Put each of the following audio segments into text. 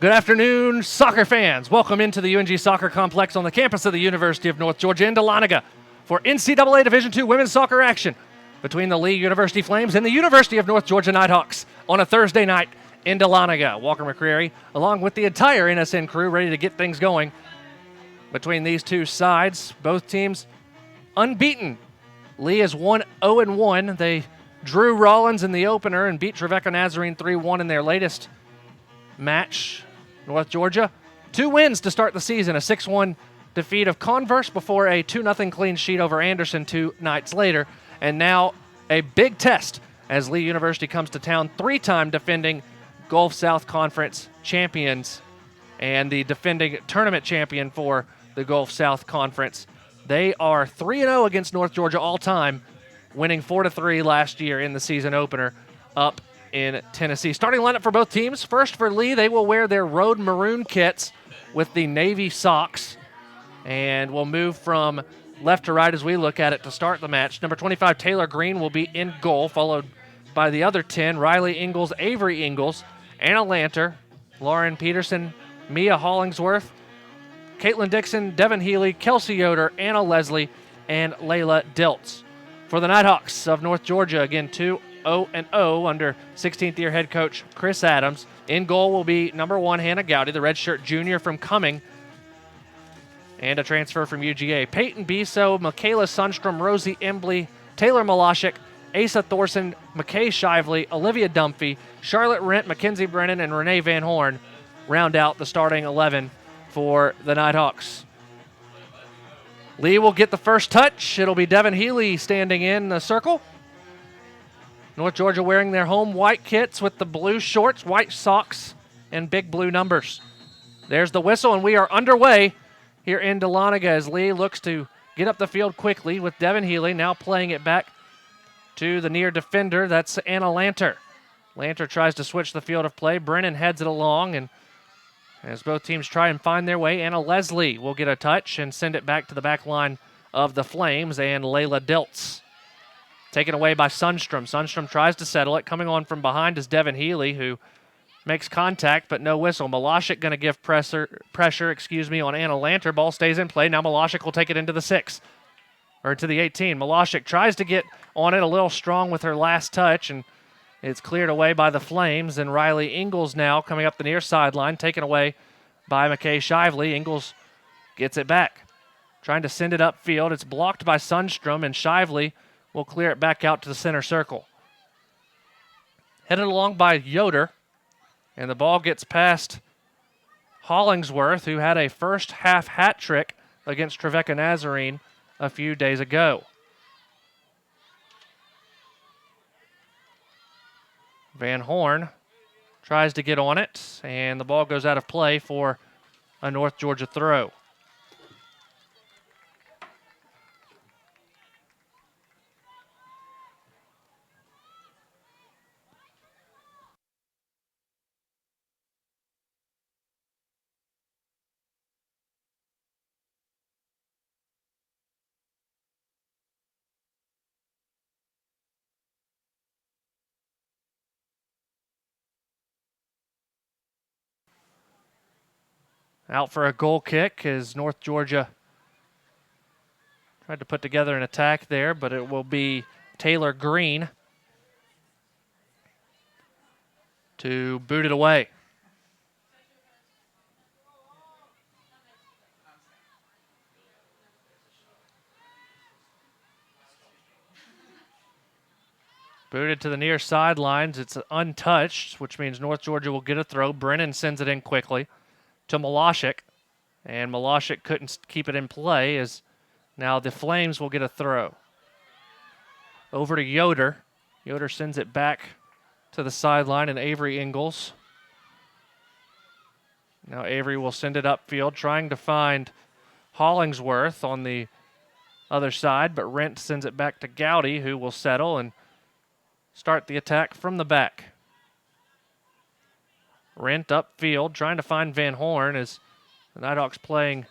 Good afternoon, soccer fans. Welcome into the UNG Soccer Complex on the campus of the University of North Georgia in Dahlonega for NCAA Division II women's soccer action between the Lee University Flames and the University of North Georgia Nighthawks on a Thursday night in Dahlonega. Walker McCreary, along with the entire NSN crew, ready to get things going between these two sides. Both teams unbeaten. Lee is 1-0-1. They drew Rollins in the opener and beat Trevecca Nazarene 3-1 in their latest match. North Georgia, 2 wins to start the season, a 6-1 defeat of Converse before a 2-0 clean sheet over Anderson 2 nights later, and now a big test as Lee University comes to town, 3-time defending Gulf South Conference champions and the defending tournament champion for the Gulf South Conference. They are 3-0 against North Georgia all time, winning 4-3 last year in the season opener up in Tennessee. Starting lineup for both teams. First for Lee, they will wear their road maroon kits with the navy socks. And we'll move from left to right as we look at it to start the match. Number 25, Taylor Green, will be in goal, followed by the other 10, Riley Ingalls, Avery Ingalls, Anna Lanter, Lauren Peterson, Mia Hollingsworth, Caitlin Dixon, Devin Healy, Kelsey Yoder, Anna Leslie, and Layla Diltz. For the Nighthawks of North Georgia, again, 2-0-0 under 16th-year head coach Chris Adams. In goal will be number 1, Hannah Gowdy, the redshirt junior from Cumming, and a transfer from UGA. Peyton Biso, Michaela Sundstrom, Rosie Embley, Taylor Malashik, Asa Thorson, McKay Shively, Olivia Dumphy, Charlotte Rent, Mackenzie Brennan, and Renee Van Horn round out the starting 11 for the Nighthawks. Lee will get the first touch. It'll be Devin Healy standing in the circle. North Georgia wearing their home white kits with the blue shorts, white socks, and big blue numbers. There's the whistle, and we are underway here in Dahlonega as Lee looks to get up the field quickly with Devin Healy now playing it back to the near defender. That's Anna Lanter. Lanter tries to switch the field of play. Brennan heads it along, and as both teams try and find their way, Anna Leslie will get a touch and send it back to the back line of the Flames and Layla Diltz. Taken away by Sundstrom. Sundstrom tries to settle it. Coming on from behind is Devin Healy, who makes contact, but no whistle. Malashik going to give pressure, on Anna Lanter. Ball stays in play. Now Malashik will take it into the 6, or to the 18. Malashik tries to get on it a little strong with her last touch, and it's cleared away by the Flames. And Riley Ingalls now coming up the near sideline, taken away by McKay Shively. Ingalls gets it back, trying to send it upfield. It's blocked by Sundstrom, and Shively will clear it back out to the center circle. Headed along by Yoder, and the ball gets past Hollingsworth, who had a first half hat trick against Trevecca Nazarene a few days ago. Van Horn tries to get on it, and the ball goes out of play for a North Georgia throw. Out for a goal kick as North Georgia tried to put together an attack there, but it will be Taylor Green to boot it away. Booted to the near sidelines. It's untouched, which means North Georgia will get a throw. Brennan sends it in quickly to Malashik, and Malashik couldn't keep it in play as now the Flames will get a throw. Over to Yoder. Yoder sends it back to the sideline, and Avery Ingalls. Now Avery will send it upfield, trying to find Hollingsworth on the other side, but Rent sends it back to Gowdy, who will settle and start the attack from the back. Rent upfield, trying to find Van Horn as the Nighthawks playing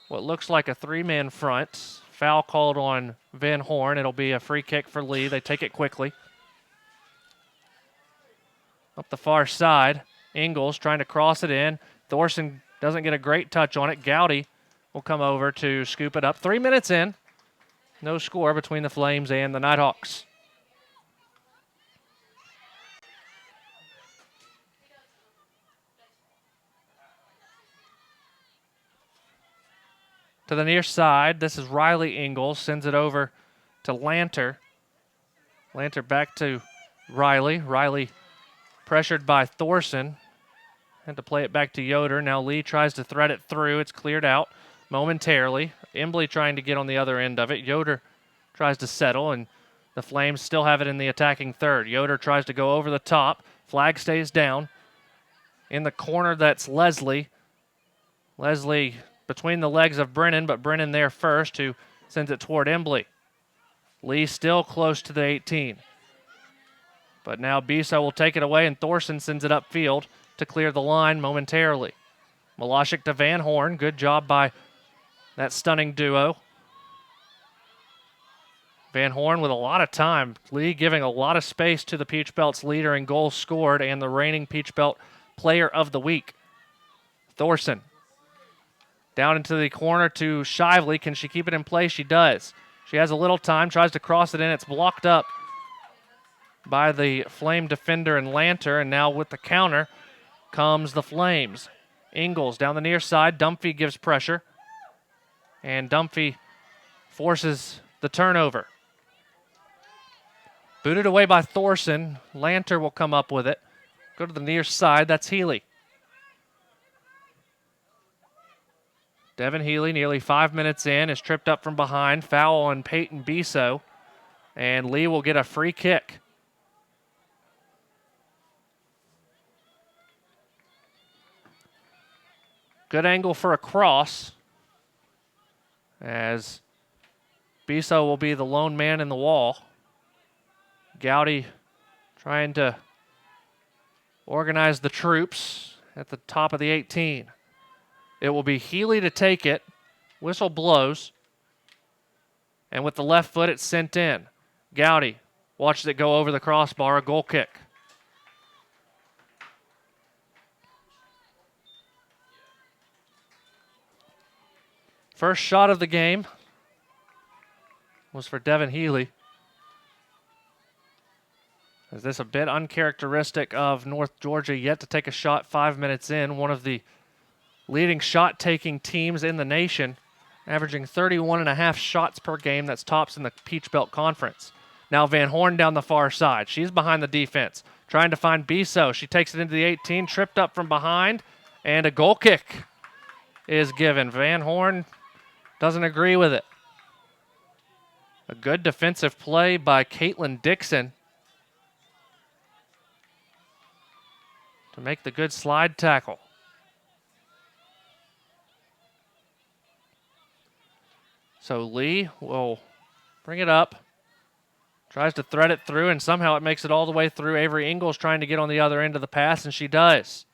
what looks like a 3-man front. Foul called on Van Horn. It'll be a free kick for Lee. They take it quickly. Up the far side, Ingalls trying to cross it in. Thorson doesn't get a great touch on it. Gowdy will come over to scoop it up. 3 minutes in. No score between the Flames and the Nighthawks. To the near side, this is Riley Ingalls. Sends it over to Lanter. Lanter back to Riley. Riley pressured by Thorson. Had to play it back to Yoder. Now Lee tries to thread it through. It's cleared out momentarily. Embley trying to get on the other end of it. Yoder tries to settle, and the Flames still have it in the attacking third. Yoder tries to go over the top. Flag stays down. In the corner, that's Leslie. Leslie between the legs of Brennan, but Brennan there first, who sends it toward Embley. Lee still close to the 18. But now Bisa will take it away, and Thorson sends it upfield to clear the line momentarily. Malashik to Van Horn. Good job by that stunning duo. Van Horn with a lot of time. Lee giving a lot of space to the Peach Belt's leader in goals scored and the reigning Peach Belt player of the week. Thorson down into the corner to Shively. Can she keep it in play? She does. She has a little time, tries to cross it in. It's blocked up by the Flame defender and Lanter, and now with the counter comes the Flames. Ingalls down the near side. Dunphy gives pressure, and Dunphy forces the turnover. Booted away by Thorson. Lanter will come up with it. Go to the near side. That's Healy. Devin Healy, nearly 5 minutes in, is tripped up from behind. Foul on Peyton Biso, and Lee will get a free kick. Good angle for a cross, as Biso will be the lone man in the wall. Gowdy trying to organize the troops at the top of the 18. It will be Healy to take it. Whistle blows. And with the left foot, it's sent in. Gowdy watches it go over the crossbar, a goal kick. First shot of the game was for Devin Healy. Is this a bit uncharacteristic of North Georgia yet to take a shot 5 minutes in? One of the leading shot-taking teams in the nation, averaging 31.5 shots per game. That's tops in the Peach Belt Conference. Now Van Horn down the far side. She's behind the defense, trying to find Biso. She takes it into the 18, tripped up from behind, and a goal kick is given. Van Horn doesn't agree with it. A good defensive play by Caitlin Dixon to make the good slide tackle. So Lee will bring it up, tries to thread it through, and somehow it makes it all the way through. Avery Ingalls trying to get on the other end of the pass, and she does.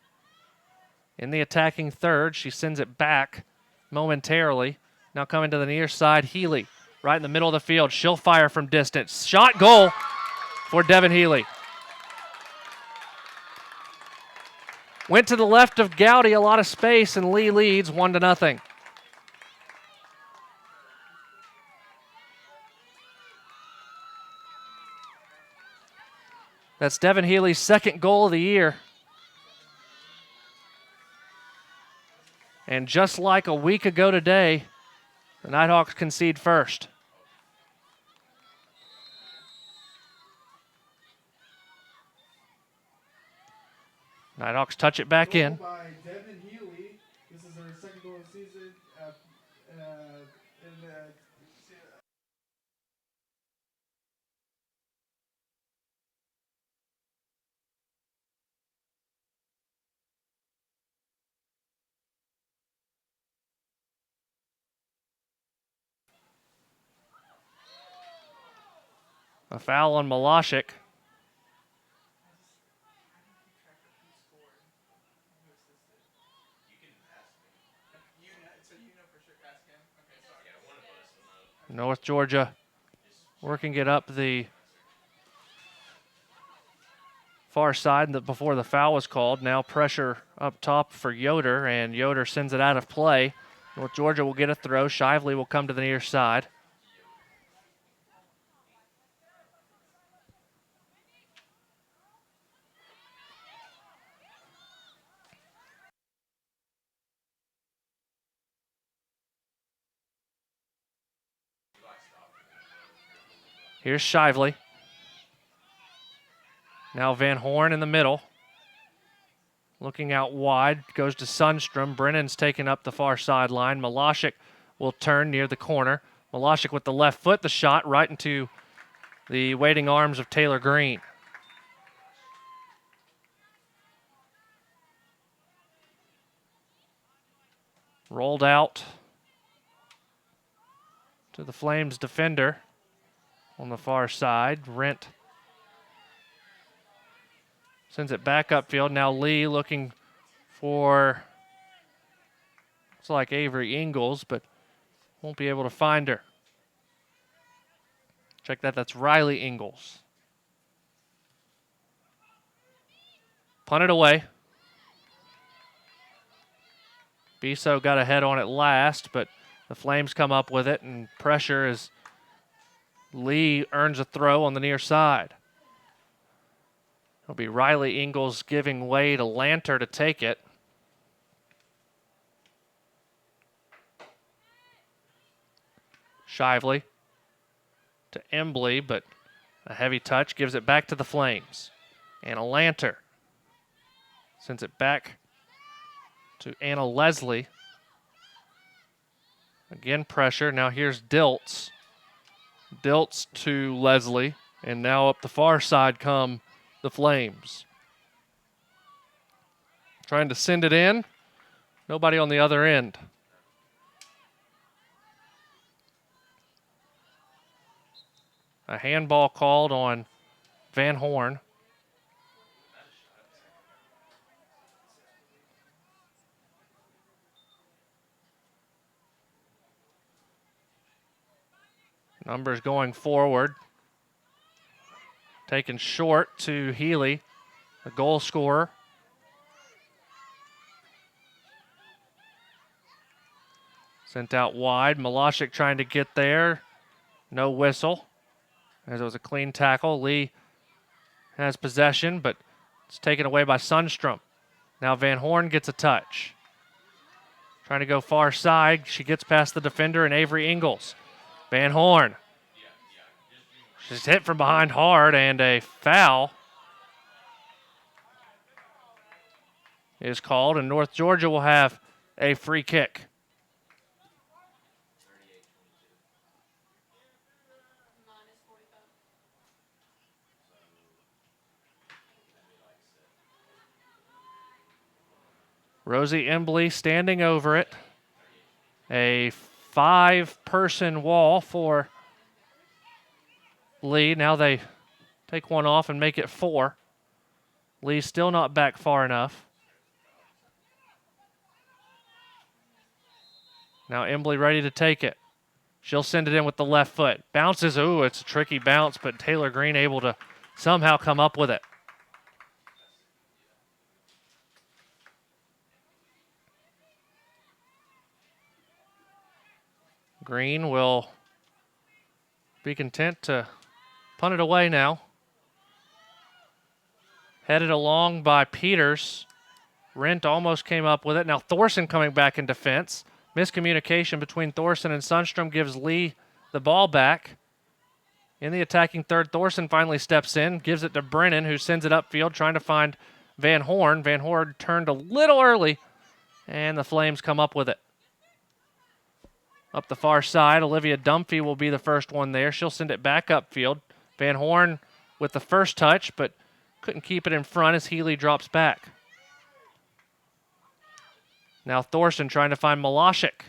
In the attacking third, she sends it back momentarily. Now coming to the near side, Healy, right in the middle of the field. She'll fire from distance. Shot goal for Devin Healy. Went to the left of Gowdy, a lot of space, and Lee leads 1-0. That's Devin Healy's second goal of the year. And just like a week ago today, the Nighthawks concede first. Nighthawks touch it back in. By Devin Healy. This is her second goal of the season. A foul on Malashik. North Georgia working it up the far side before the foul was called. Now pressure up top for Yoder, and Yoder sends it out of play. North Georgia will get a throw. Shively will come to the near side. Here's Shively. Now Van Horn in the middle. Looking out wide, goes to Sundstrom. Brennan's taking up the far sideline. Malashik will turn near the corner. Malashik with the left foot, the shot right into the waiting arms of Taylor Green. Rolled out to the Flames defender on the far side. Rent sends it back upfield. Now Lee looking for, looks like Avery Ingalls, but won't be able to find her. Check that, that's Riley Ingalls. Punted away. Biso got ahead on it last, but the Flames come up with it, and pressure as Lee earns a throw on the near side. It'll be Riley Ingalls giving way to Lanter to take it. Shively to Embley, but a heavy touch gives it back to the Flames. Anna Lanter sends it back to Anna Leslie. Again, pressure. Now here's Diltz. Diltz to Leslie, and now up the far side come the Flames. Trying to send it in. Nobody on the other end. A handball called on Van Horn. Numbers going forward. Taken short to Healy, the goal scorer. Sent out wide. Malashik trying to get there. No whistle, as it was a clean tackle. Lee has possession, but it's taken away by Sundstrom. Now Van Horn gets a touch. Trying to go far side. She gets past the defender and Avery Ingalls. Van Horn. She's hit from behind hard, and a foul is called, and North Georgia will have a free kick. Rosie Embley standing over it. A 5-person wall for Lee. Now they take one off and make it 4. Lee's still not back far enough. Now Embley ready to take it. She'll send it in with the left foot. Bounces. Ooh, it's a tricky bounce, but Taylor Green able to somehow come up with it. Green will be content to punt it away now. Headed along by Peters. Rent almost came up with it. Now Thorson coming back in defense. Miscommunication between Thorson and Sundstrom gives Lee the ball back. In the attacking third, Thorson finally steps in, gives it to Brennan, who sends it upfield, trying to find Van Horn. Van Horn turned a little early, and the Flames come up with it. Up the far side, Olivia Dunphy will be the first one there. She'll send it back upfield. Van Horn with the first touch, but couldn't keep it in front as Healy drops back. Now Thorson trying to find Malashik.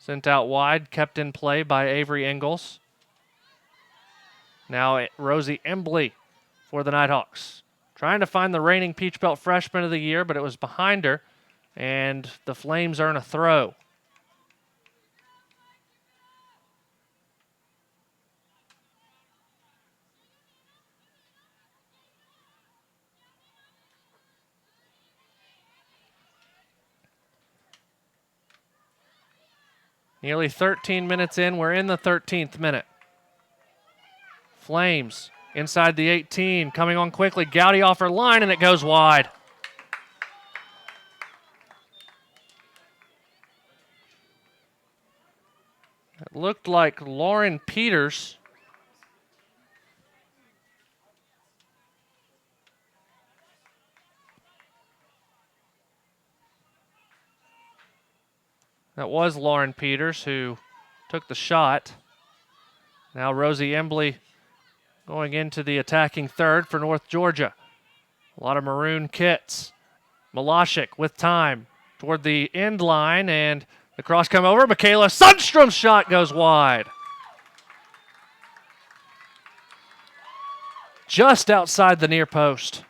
Sent out wide, kept in play by Avery Ingalls. Now Rosie Embley for the Nighthawks. Trying to find the reigning Peach Belt Freshman of the Year, but it was behind her, and the Flames earn a throw. Nearly 13 minutes in, we're in the 13th minute. Flames inside the 18, coming on quickly. Gowdy off her line, and it goes wide. It looked like Lauren Peters that was Lauren Peters who took the shot. Now Rosie Embley going into the attacking third for North Georgia. A lot of maroon kits. Malashik with time toward the end line, and the cross come over. Michaela Sundstrom's shot goes wide. Just outside the near post.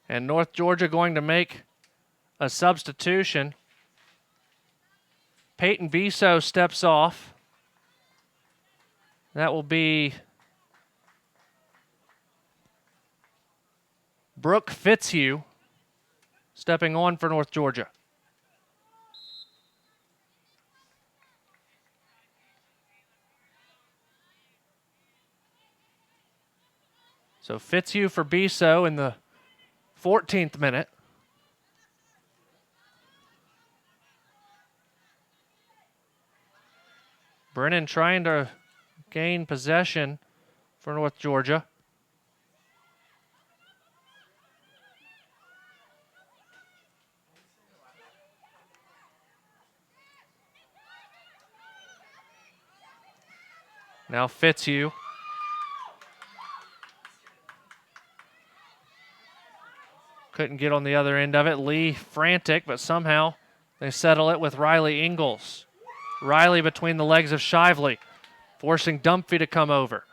And North Georgia going to make a substitution. Peyton Biso steps off. That will be Brooke Fitzhugh stepping on for North Georgia. So Fitzhugh for Biso in the 14th minute. Brennan trying to gain possession for North Georgia. Now Fitzhugh. Couldn't get on the other end of it. Lee frantic, but somehow they settle it with Riley Ingalls. Riley between the legs of Shively, forcing Dumphy to come over.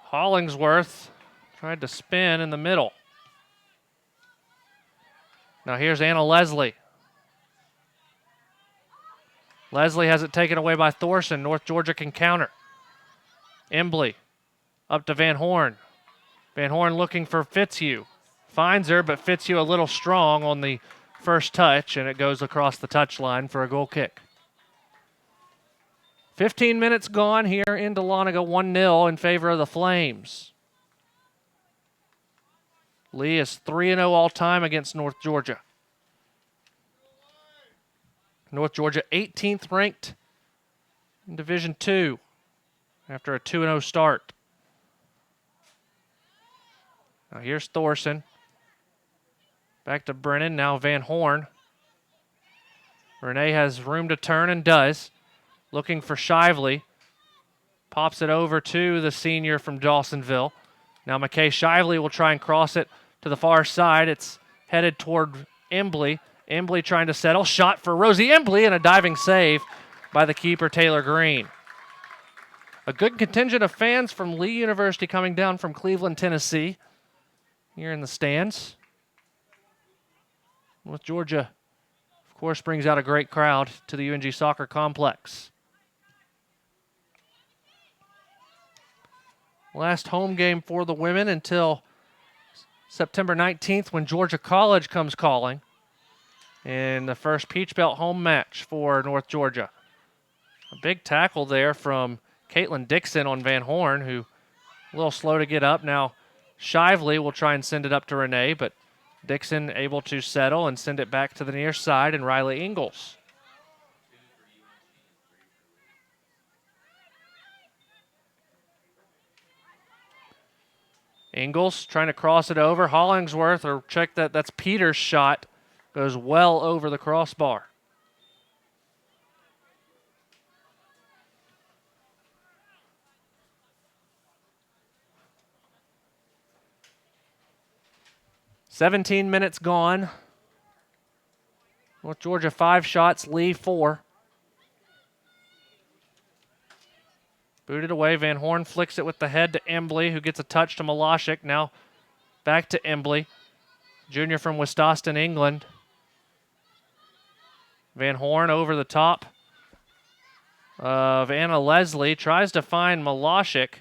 Hollingsworth tried to spin in the middle. Now here's Anna Leslie. Leslie has it taken away by Thorson. North Georgia can counter. Embley up to Van Horn. Van Horn looking for Fitzhugh. Finds her, but Fitzhugh a little strong on the first touch, and it goes across the touchline for a goal kick. 15 minutes gone here in Dahlonega, 1-0 in favor of the Flames. Lee is 3-0 all-time against North Georgia. North Georgia 18th ranked in Division II after a 2-0 start. Now here's Thorson. Back to Brennan, now Van Horn. Renee has room to turn and does. Looking for Shively. Pops it over to the senior from Dawsonville. Now McKay Shively will try and cross it to the far side. It's headed toward Embley. Embley trying to settle. Shot for Rosie Embley and a diving save by the keeper, Taylor Green. A good contingent of fans from Lee University coming down from Cleveland, Tennessee, here in the stands. North Georgia, of course, brings out a great crowd to the UNG Soccer Complex. Last home game for the women until September 19th when Georgia College comes calling in the first Peach Belt home match for North Georgia. A big tackle there from Caitlin Dixon on Van Horn, who a little slow to get up. Now Shively will try and send it up to Renee, but Dixon able to settle and send it back to the near side, and Riley Ingalls. Ingalls trying to cross it over. Hollingsworth, or check that, that's Peters' shot. Goes well over the crossbar. "17 minutes gone. North Georgia 5 shots, Lee 4. Booted away. Van Horn flicks it with the head to Embley, who gets a touch to Malashik. Now back to Embley. Junior from Westoston, England. Van Horn over the top of Anna Leslie. Tries to find Malashik,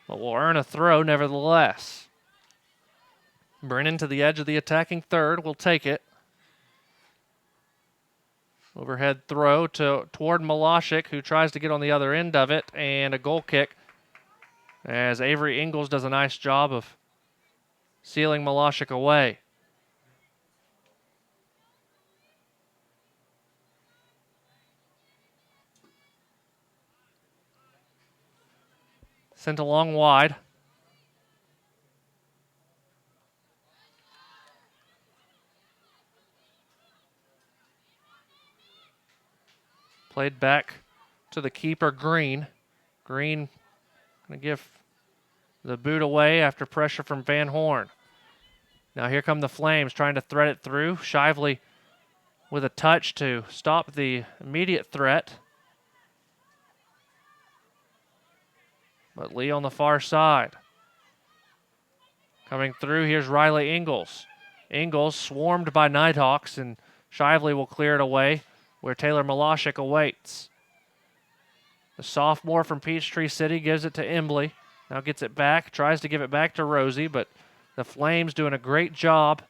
but will earn a throw nevertheless. Brennan to the edge of the attacking third will take it. Overhead throw toward Malashik, who tries to get on the other end of it, and a goal kick as Avery Ingalls does a nice job of sealing Malashik away. Sent along wide. Played back to the keeper, Green. Green going to give the boot away after pressure from Van Horn. Now here come the Flames trying to thread it through. Shively with a touch to stop the immediate threat. But Lee on the far side. Coming through, here's Riley Ingalls. Ingalls swarmed by Nighthawks, and Shively will clear it away where Taylor Malashik awaits. The sophomore from Peachtree City gives it to Embley. Now gets it back, tries to give it back to Rosie, but the Flames doing a great job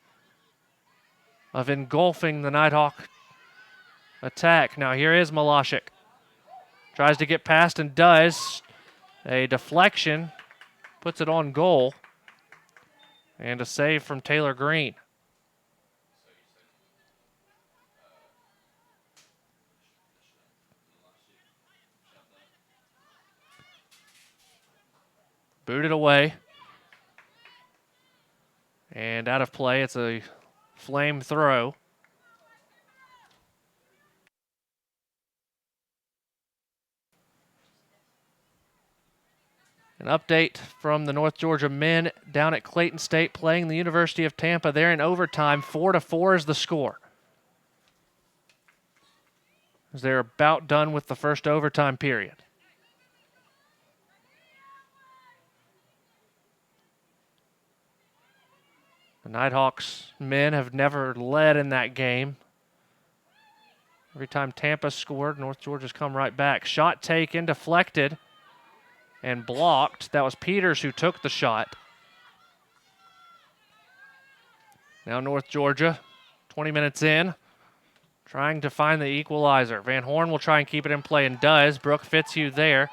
of engulfing the Nighthawk attack. Now here is Malashik. Tries to get past and does. A deflection, puts it on goal. And a save from Taylor Green. Booted away. And out of play, it's a Flame throw. An update from the North Georgia men down at Clayton State playing the University of Tampa. They're in overtime. 4-4 is the score. As they're about done with the first overtime period. The Nighthawks men have never led in that game. Every time Tampa scored, North Georgia's come right back. Shot taken, deflected, and blocked. That was Peters who took the shot. Now North Georgia, 20 minutes in, trying to find the equalizer. Van Horn will try and keep it in play and does. Brooke Fitzhugh there.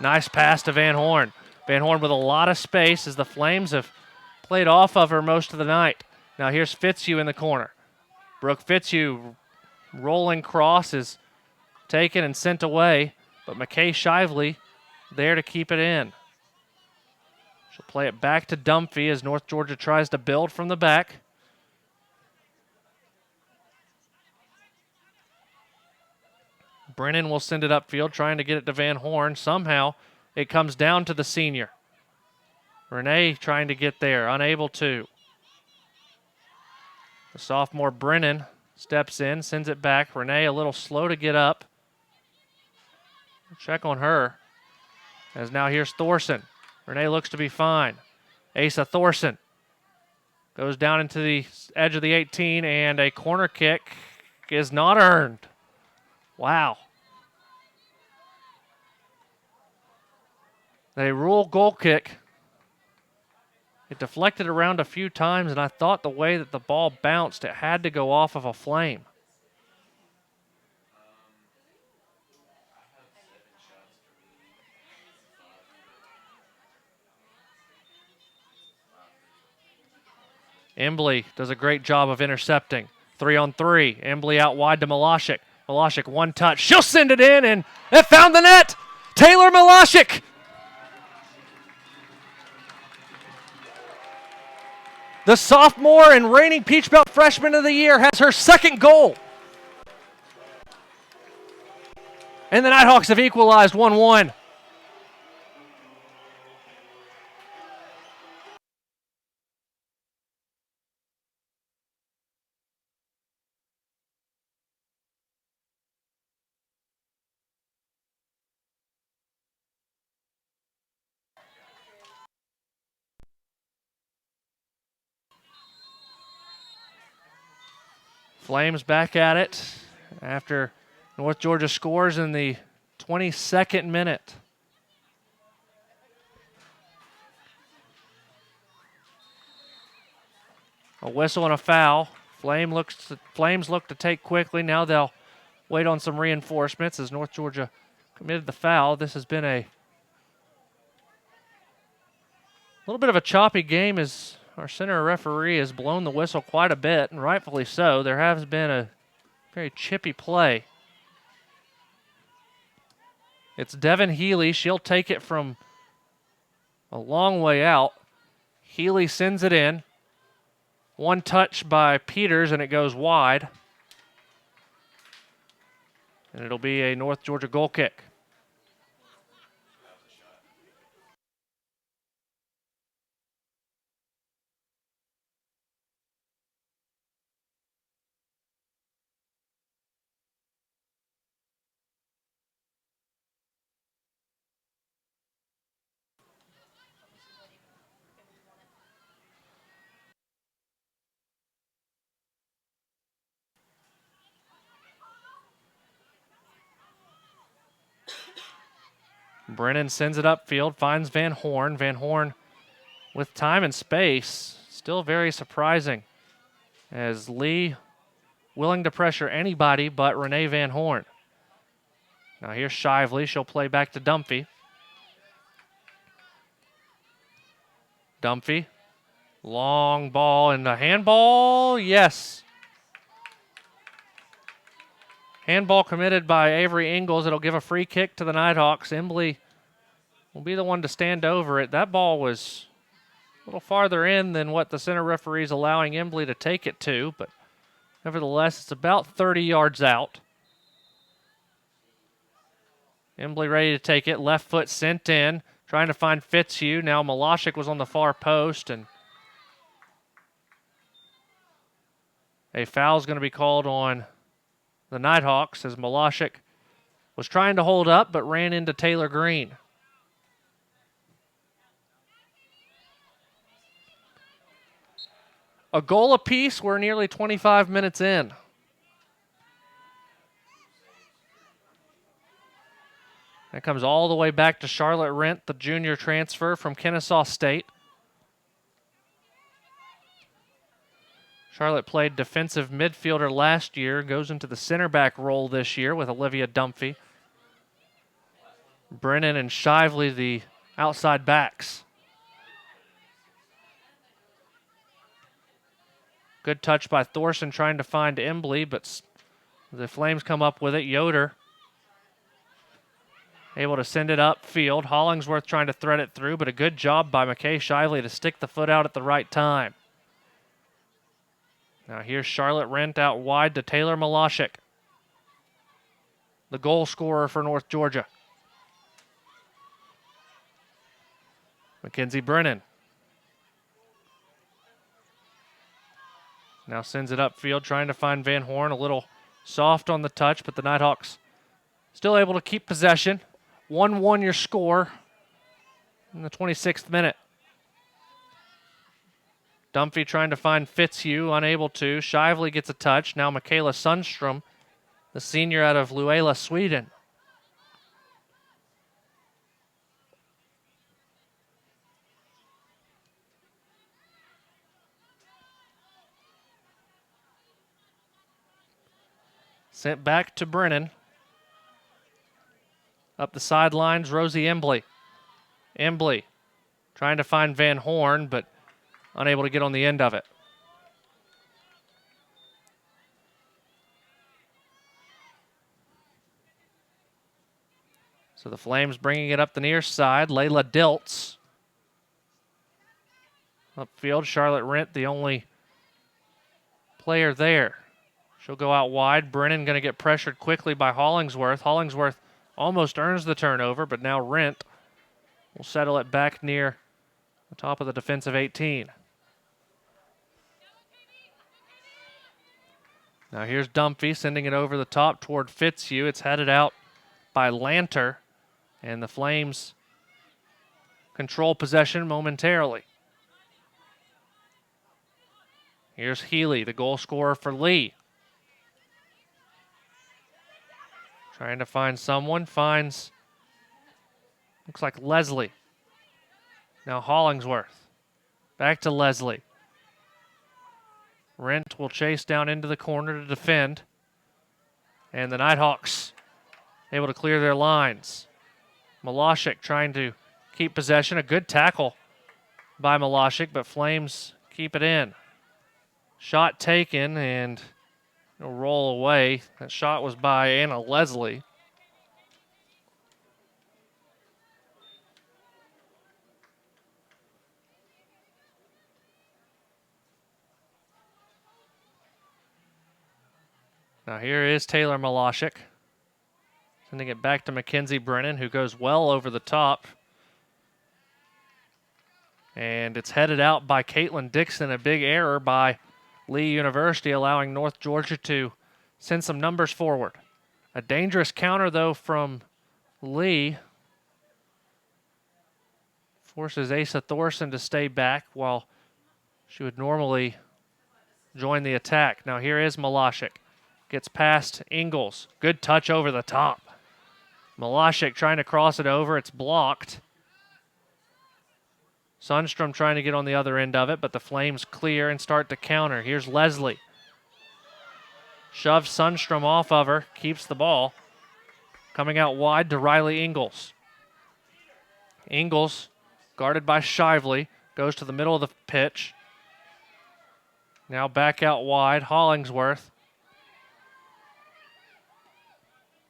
Nice pass to Van Horn. Van Horn with a lot of space as the Flames have played off of her most of the night. Now here's Fitzhugh in the corner. Brooke Fitzhugh rolling cross is taken and sent away, but McKay Shively there to keep it in. She'll play it back to Dunphy as North Georgia tries to build from the back. Brennan will send it upfield, trying to get it to Van Horn. Somehow it comes down to the senior. Renee trying to get there, unable to. The sophomore Brennan steps in, sends it back. Renee a little slow to get up. Check on her. As now here's Thorson. Renee looks to be fine. Asa Thorson goes down into the edge of the 18, and a corner kick is not earned. Wow. They rule goal kick. It deflected around a few times, and I thought the way that the ball bounced, it had to go off of a Flame. Embley does a great job of intercepting. 3-on-3. Embley out wide to Malashik. Malashik, one touch. She'll send it in, and it found the net. Taylor Malashik. The sophomore and reigning Peach Belt Freshman of the Year has her second goal. And the Nighthawks have equalized 1-1. Flames back at it after North Georgia scores in the 22nd minute. A whistle and a foul. Flames look to take quickly. Now they'll wait on some reinforcements as North Georgia committed the foul. This has been a little bit of a choppy game as our center referee has blown the whistle quite a bit, and rightfully so. There has been a very chippy play. It's Devin Healy. She'll take it from a long way out. Healy sends it in. One touch by Peters, and it goes wide. And it'll be a North Georgia goal kick. Brennan sends it upfield, finds Van Horn. Van Horn with time and space, still very surprising as Lee willing to pressure anybody but Renee Van Horn. Now here's Shively. She'll play back to Dunphy. Dunphy, long ball and a handball, yes. Handball committed by Avery Ingles. It'll give a free kick to the Nighthawks. Embley will be the one to stand over it. That ball was a little farther in than what the center referee is allowing Embley to take it to, but nevertheless, it's about 30 yards out. Embley ready to take it. Left foot sent in, trying to find Fitzhugh. Now Malashik was on the far post, and a foul is going to be called on the Nighthawks as Malashik was trying to hold up but ran into Taylor Green. A goal apiece. We're nearly 25 minutes in. That comes all the way back to Charlotte Rent, the junior transfer from Kennesaw State. Charlotte played defensive midfielder last year, goes into the center back role this year with Olivia Dunphy. Brennan and Shively, the outside backs. Good touch by Thorson trying to find Embley, but the Flames come up with it. Yoder able to send it upfield. Hollingsworth trying to thread it through, but a good job by McKay Shively to stick the foot out at the right time. Now here's Charlotte Rent out wide to Taylor Malashik, the goal scorer for North Georgia. Mackenzie Brennan now sends it upfield, trying to find Van Horn. A little soft on the touch, but the Nighthawks still able to keep possession. 1-1 your score in the 26th minute. Dunphy trying to find Fitzhugh, unable to. Shively gets a touch. Now Michaela Sundstrom, the senior out of Luela, Sweden. Sent back to Brennan. Up the sidelines, Rosie Embley. Embley trying to find Van Horn, but unable to get on the end of it. So the Flames bringing it up the near side. Layla Diltz. Upfield, Charlotte Rent, the only player there. She'll go out wide. Brennan going to get pressured quickly by Hollingsworth. Hollingsworth almost earns the turnover, but now Rent will settle it back near the top of the defensive 18. Now here's Dunphy sending it over the top toward Fitzhugh. It's headed out by Lanter, and the Flames control possession momentarily. Here's Healy, the goal scorer for Lee. Trying to find someone, finds, looks like Leslie. Now Hollingsworth, back to Leslie. Rent will chase down into the corner to defend. And the Nighthawks able to clear their lines. Malashik trying to keep possession. A good tackle by Malashik, but Flames keep it in. Shot taken and it'll roll away. That shot was by Anna Leslie. Now here is Taylor Malashik. Sending it back to Mackenzie Brennan, who goes well over the top. And it's headed out by Caitlin Dixon. A big error by Lee University, allowing North Georgia to send some numbers forward. A dangerous counter, though, from Lee. Forces Asa Thorson to stay back while she would normally join the attack. Now here is Malashik. Gets past Ingles. Good touch over the top. Malashik trying to cross it over. It's blocked. Sundstrom trying to get on the other end of it, but the Flames clear and start to counter. Here's Leslie. Shoves Sundstrom off of her. Keeps the ball. Coming out wide to Riley Ingles. Ingles, guarded by Shively, goes to the middle of the pitch. Now back out wide. Hollingsworth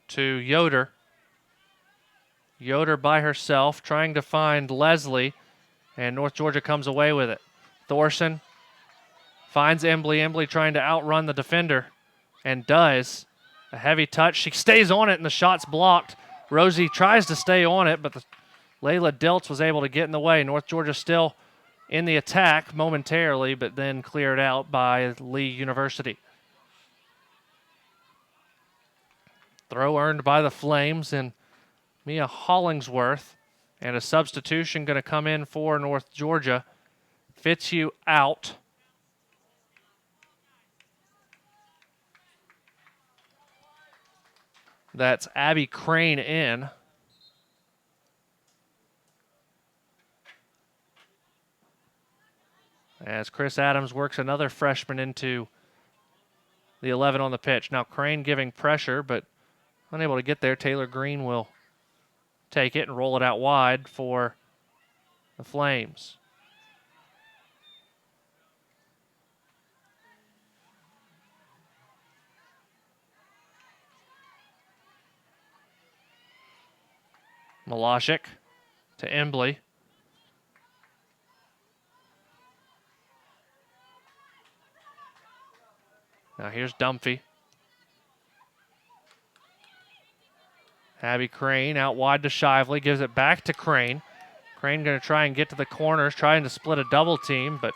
to Yoder. Yoder by herself, trying to find Leslie, and North Georgia comes away with it. Thorson finds Embley. Embley trying to outrun the defender, and does. A heavy touch. She stays on it, and the shot's blocked. Rosie tries to stay on it, but Layla Diltz was able to get in the way. North Georgia still in the attack momentarily, but then cleared out by Lee University. Throw earned by the Flames, and Mia Hollingsworth, and a substitution going to come in for North Georgia. Fitzhugh out. That's Abby Crane in. As Chris Adams works another freshman into the 11 on the pitch. Now Crane giving pressure, but unable to get there. Taylor Green will take it and roll it out wide for the Flames. Malashik to Embley. Now here's Dumphy. Abby Crane out wide to Shively, gives it back to Crane. Crane going to try and get to the corners, trying to split a double team, but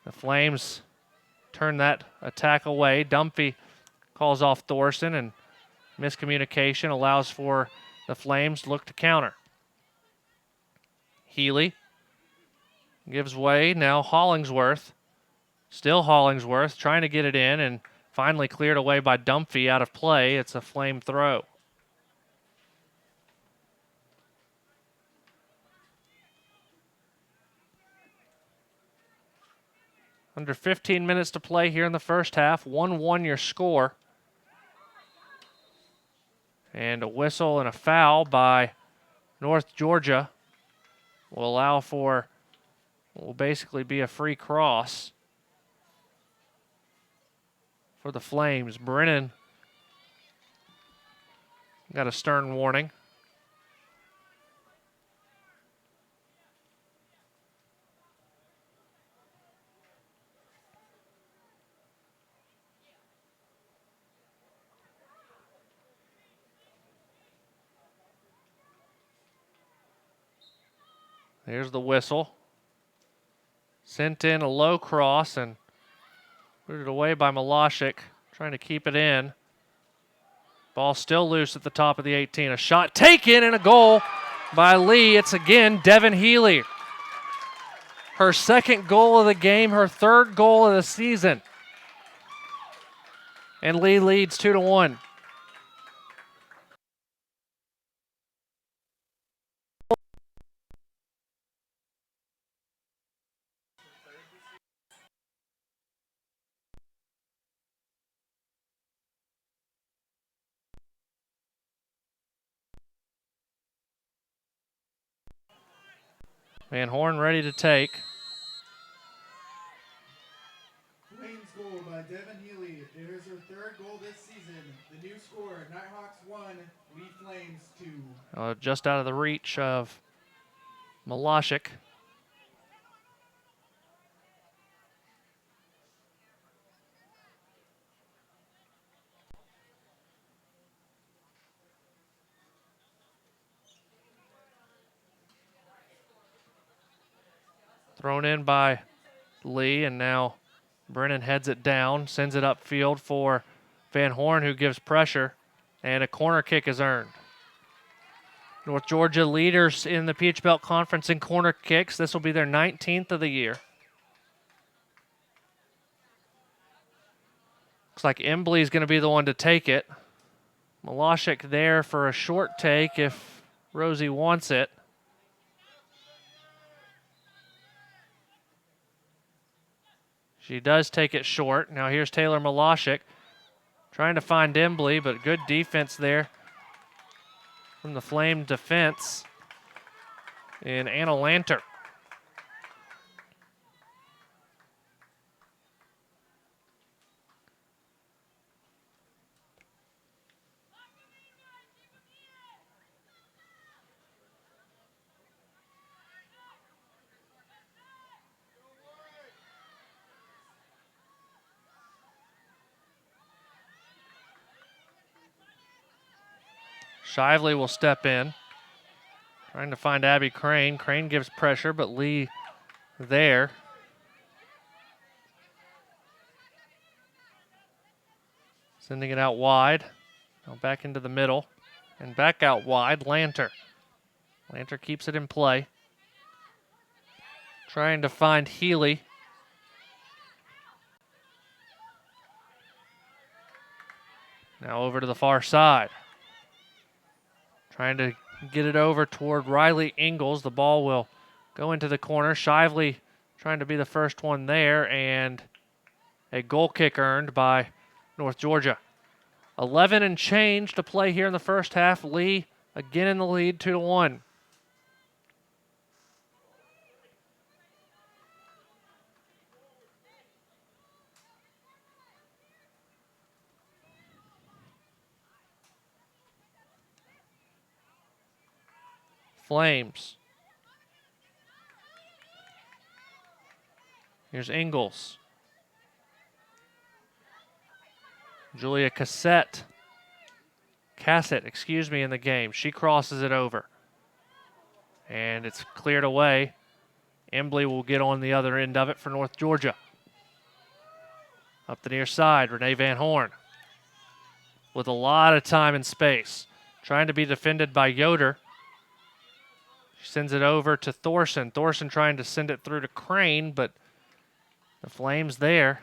the Flames turn that attack away. Dumphy calls off Thorson, and miscommunication allows for the Flames to look to counter. Healy gives way. Now Hollingsworth. Still Hollingsworth trying to get it in, and finally cleared away by Dumphy out of play. It's a Flame throw. Under 15 minutes to play here in the first half. 1-1 your score. And a whistle and a foul by North Georgia will allow for, will basically be a free cross for the Flames. Brennan got a stern warning. There's the whistle. Sent in a low cross and put it away by Malashik, trying to keep it in. Ball still loose at the top of the 18. A shot taken and a goal by Lee. It's again Devin Healy. Her second goal of the game, her third goal of the season. And Lee leads 2-1. Van Horn ready to take. Flames goal by Devin Healy. It is her third goal this season. The new score, Nighthawks 1, Lee Flames 2. Just out of the reach of Malashik. Thrown in by Lee, and now Brennan heads it down, sends it upfield for Van Horn, who gives pressure, and a corner kick is earned. North Georgia leaders in the Peach Belt Conference in corner kicks. This will be their 19th of the year. Looks like Embley is going to be the one to take it. Malashik there for a short take if Rosie wants it. She does take it short. Now here's Taylor Malashik trying to find Embley, but good defense there from the Flame defense in Anna Lanter. Shively will step in, trying to find Abby Crane. Crane gives pressure, but Lee there. Sending it out wide. Now back into the middle. And back out wide, Lanter. Lanter keeps it in play. Trying to find Healy. Now over to the far side. Trying to get it over toward Riley Ingalls. The ball will go into the corner. Shively trying to be the first one there, and a goal kick earned by North Georgia. 11 and change to play here in the first half. Lee again in the lead, 2-1. Flames. Here's Ingalls. Julia Cassett, in the game. She crosses it over. And it's cleared away. Embley will get on the other end of it for North Georgia. Up the near side, Renee Van Horn. With a lot of time and space. Trying to be defended by Yoder. She sends it over to Thorson. Thorson trying to send it through to Crane, but the Flames there.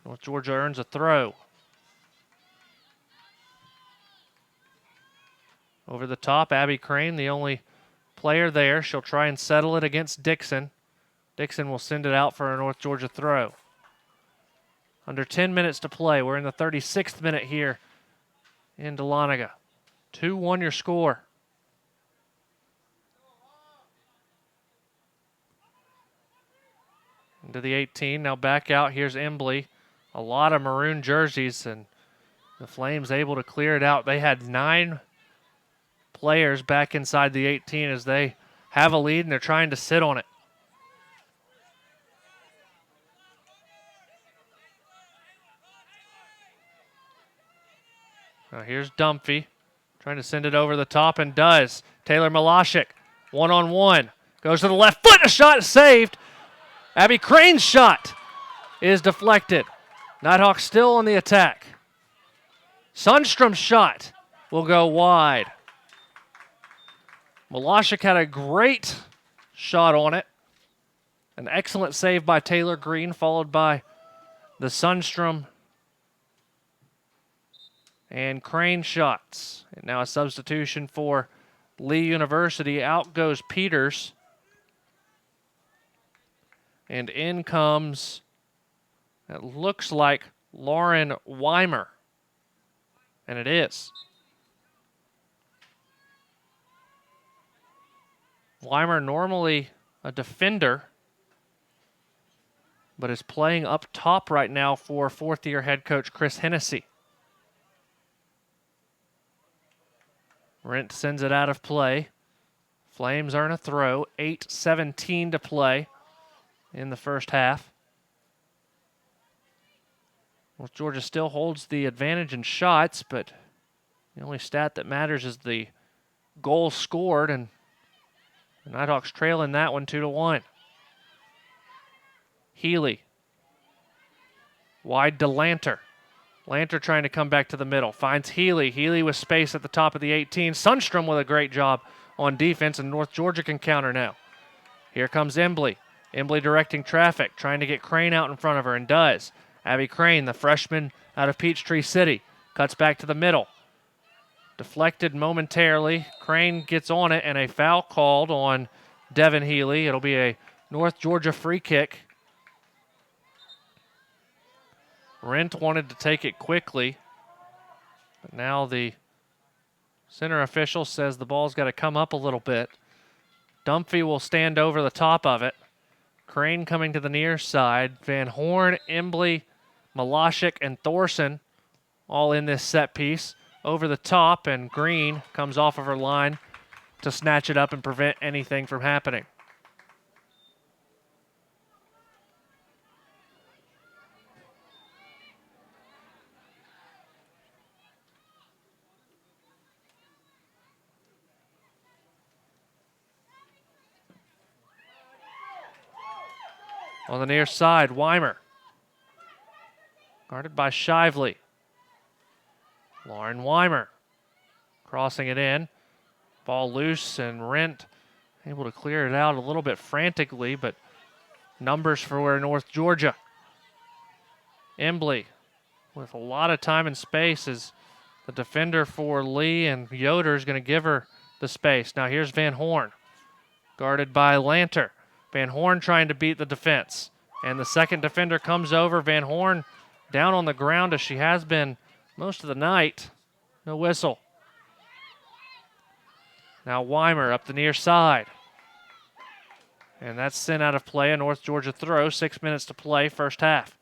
North Georgia earns a throw. Over the top, Abby Crane, the only player there. She'll try and settle it against Dixon. Dixon will send it out for a North Georgia throw. Under 10 minutes to play. We're in the 36th minute here in Dahlonega. 2-1 your score. Into the 18. Now back out. Here's Embley. A lot of maroon jerseys, and the Flames able to clear it out. They had 9 players back inside the 18 as they have a lead, and they're trying to sit on it. Now here's Dumphy. Trying to send it over the top, and does. Taylor Malashik, one-on-one. Goes to the left foot, a shot is saved. Abby Crane's shot is deflected. Nighthawks still on the attack. Sundstrom's shot will go wide. Malashik had a great shot on it. An excellent save by Taylor Green, followed by the Sundstrom and Crane shots. And now a substitution for Lee University. Out goes Peters. And in comes, it looks like Lauren Weimer. And it is. Weimer normally a defender, but is playing up top right now for fourth-year head coach Chris Hennessy. Rent sends it out of play. Flames earn a throw. 8:17 to play in the first half. North Georgia still holds the advantage in shots, but the only stat that matters is the goal scored, and the Nighthawks trail in that one 2-1. Healy. Wide to Lanter. Lanter trying to come back to the middle. Finds Healy. Healy with space at the top of the 18. Sundstrom with a great job on defense, and North Georgia can counter now. Here comes Embley. Embley directing traffic, trying to get Crane out in front of her, and does. Abby Crane, the freshman out of Peachtree City, cuts back to the middle. Deflected momentarily. Crane gets on it, and a foul called on Devin Healy. It'll be a North Georgia free kick. Rent wanted to take it quickly, but now the center official says the ball's got to come up a little bit. Dunphy will stand over the top of it. Crane coming to the near side. Van Horn, Embley, Malashik, and Thorson all in this set piece. Over the top, and Green comes off of her line to snatch it up and prevent anything from happening. On the near side, Weimer. Guarded by Shively. Lauren Weimer crossing it in. Ball loose, and Rent able to clear it out a little bit frantically, but numbers for North Georgia. Embley with a lot of time and space is the defender for Lee, and Yoder is going to give her the space. Now here's Van Horn, guarded by Lanter. Van Horn trying to beat the defense, and the second defender comes over. Van Horn down on the ground as she has been most of the night. No whistle. Now Weimer up the near side. And that's sent out of play. A North Georgia throw. 6 minutes to play, first half.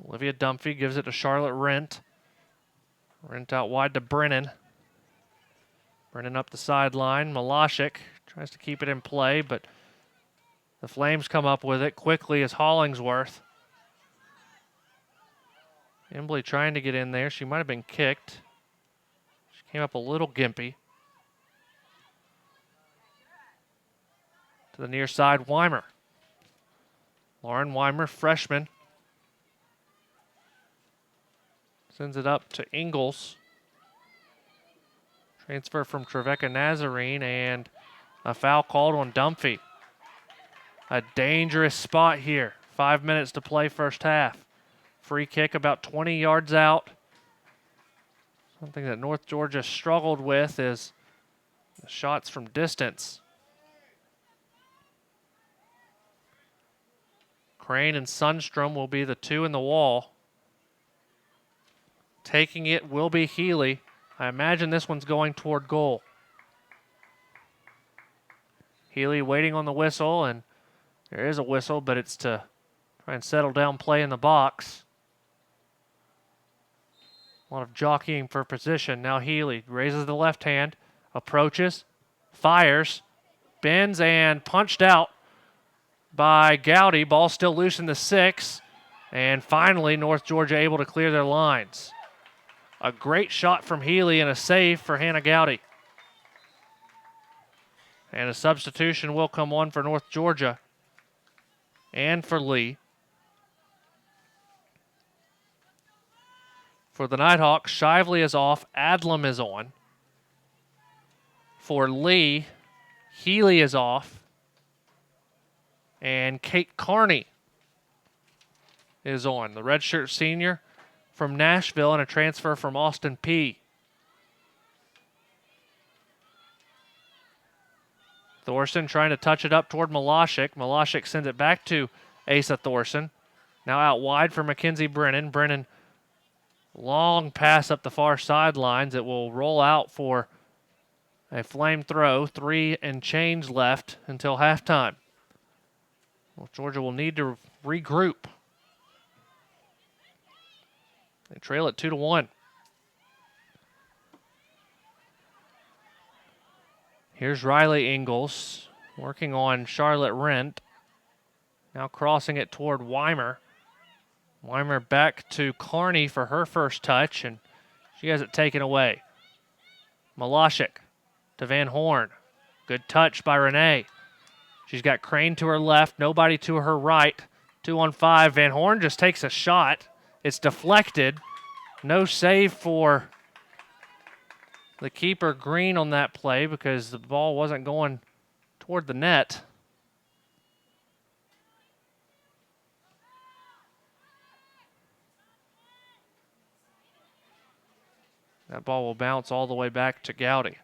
Olivia Dunphy gives it to Charlotte Rent. Rent out wide to Brennan. Brennan up the sideline. Malashik tries to keep it in play, but the Flames come up with it quickly as Hollingsworth. Embley trying to get in there. She might have been kicked. She came up a little gimpy. To the near side, Weimer. Lauren Weimer, freshman. Sends it up to Ingles. Transfer from Trevecca Nazarene, and a foul called on Dunphy. A dangerous spot here. 5 minutes to play, first half. Free kick about 20 yards out. Something that North Georgia struggled with is the shots from distance. Crane and Sundstrom will be the two in the wall. Taking it will be Healy. I imagine this one's going toward goal. Healy waiting on the whistle, and there is a whistle, but it's to try and settle down play in the box. A lot of jockeying for position. Now Healy raises the left hand, approaches, fires, bends, and punched out by Gowdy. Ball still loose in the 6, and finally North Georgia able to clear their lines. A great shot from Healy and a save for Hannah Gowdy. And a substitution will come on for North Georgia and for Lee. For the Nighthawks, Shively is off, Adlam is on. For Lee, Healy is off, and Kate Carney is on. The redshirt senior from Nashville and a transfer from Austin P. Thorson trying to touch it up toward Malashik. Malashik sends it back to Asa Thorson. Now out wide for Mackenzie Brennan. Brennan, long pass up the far sidelines. It will roll out for a Flame throw. 3 and change left until halftime. Well, Georgia will need to regroup. They trail it 2-1. Here's Riley Ingalls working on Charlotte Rent. Now crossing it toward Weimer. Weimer back to Carney for her first touch, and she has it taken away. Malashik to Van Horn. Good touch by Renee. She's got Crane to her left, nobody to her right. 2-on-5. Van Horn just takes a shot. It's deflected. No save for the keeper, Green, on that play because the ball wasn't going toward the net. That ball will bounce all the way back to Gowdy.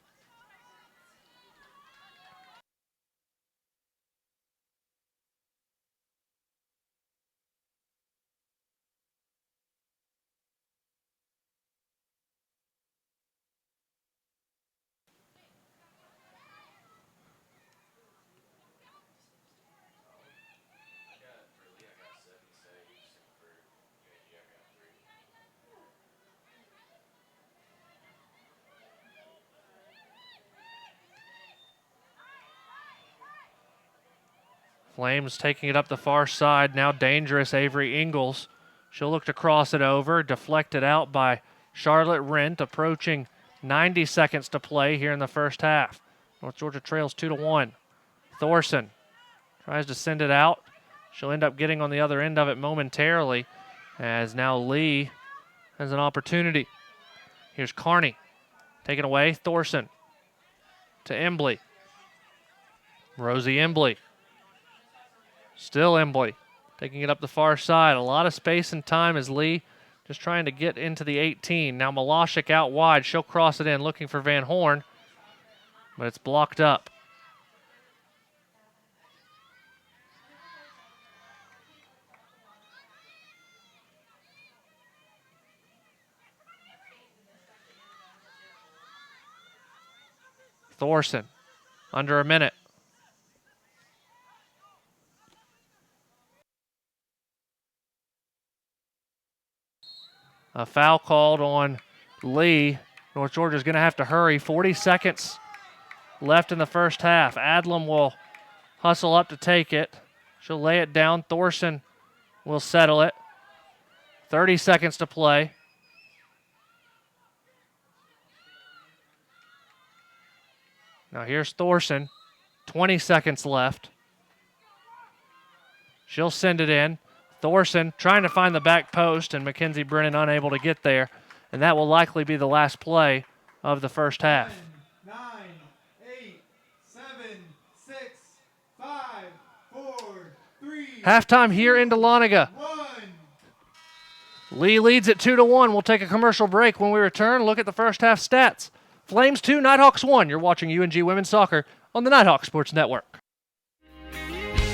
Flames taking it up the far side. Now dangerous Avery Ingalls. She'll look to cross it over. Deflected out by Charlotte Rent. Approaching 90 seconds to play here in the first half. North Georgia trails 2-1. Thorson tries to send it out. She'll end up getting on the other end of it momentarily as now Lee has an opportunity. Here's Carney. Taken away. Thorson to Embley. Rosie Embley. Still Embley, taking it up the far side. A lot of space and time as Lee just trying to get into the 18. Now Malashik out wide. She'll cross it in looking for Van Horn, but it's blocked up. Thorson, under a minute. A foul called on Lee. North Georgia's going to have to hurry. 40 seconds left in the first half. Adlam will hustle up to take it. She'll lay it down. Thorson will settle it. 30 seconds to play. Now here's Thorson. 20 seconds left. She'll send it in. Thorson trying to find the back post, and Mackenzie Brennan unable to get there. And that will likely be the last play of the first half. 10, 9, 8, 7, 6, 5, 4, 3. Halftime here in Dahlonega. 1. Lee leads at 2-1. We'll take a commercial break. When we return, look at the first half stats. Flames 2, Nighthawks 1. You're watching UNG Women's Soccer on the Nighthawk Sports Network.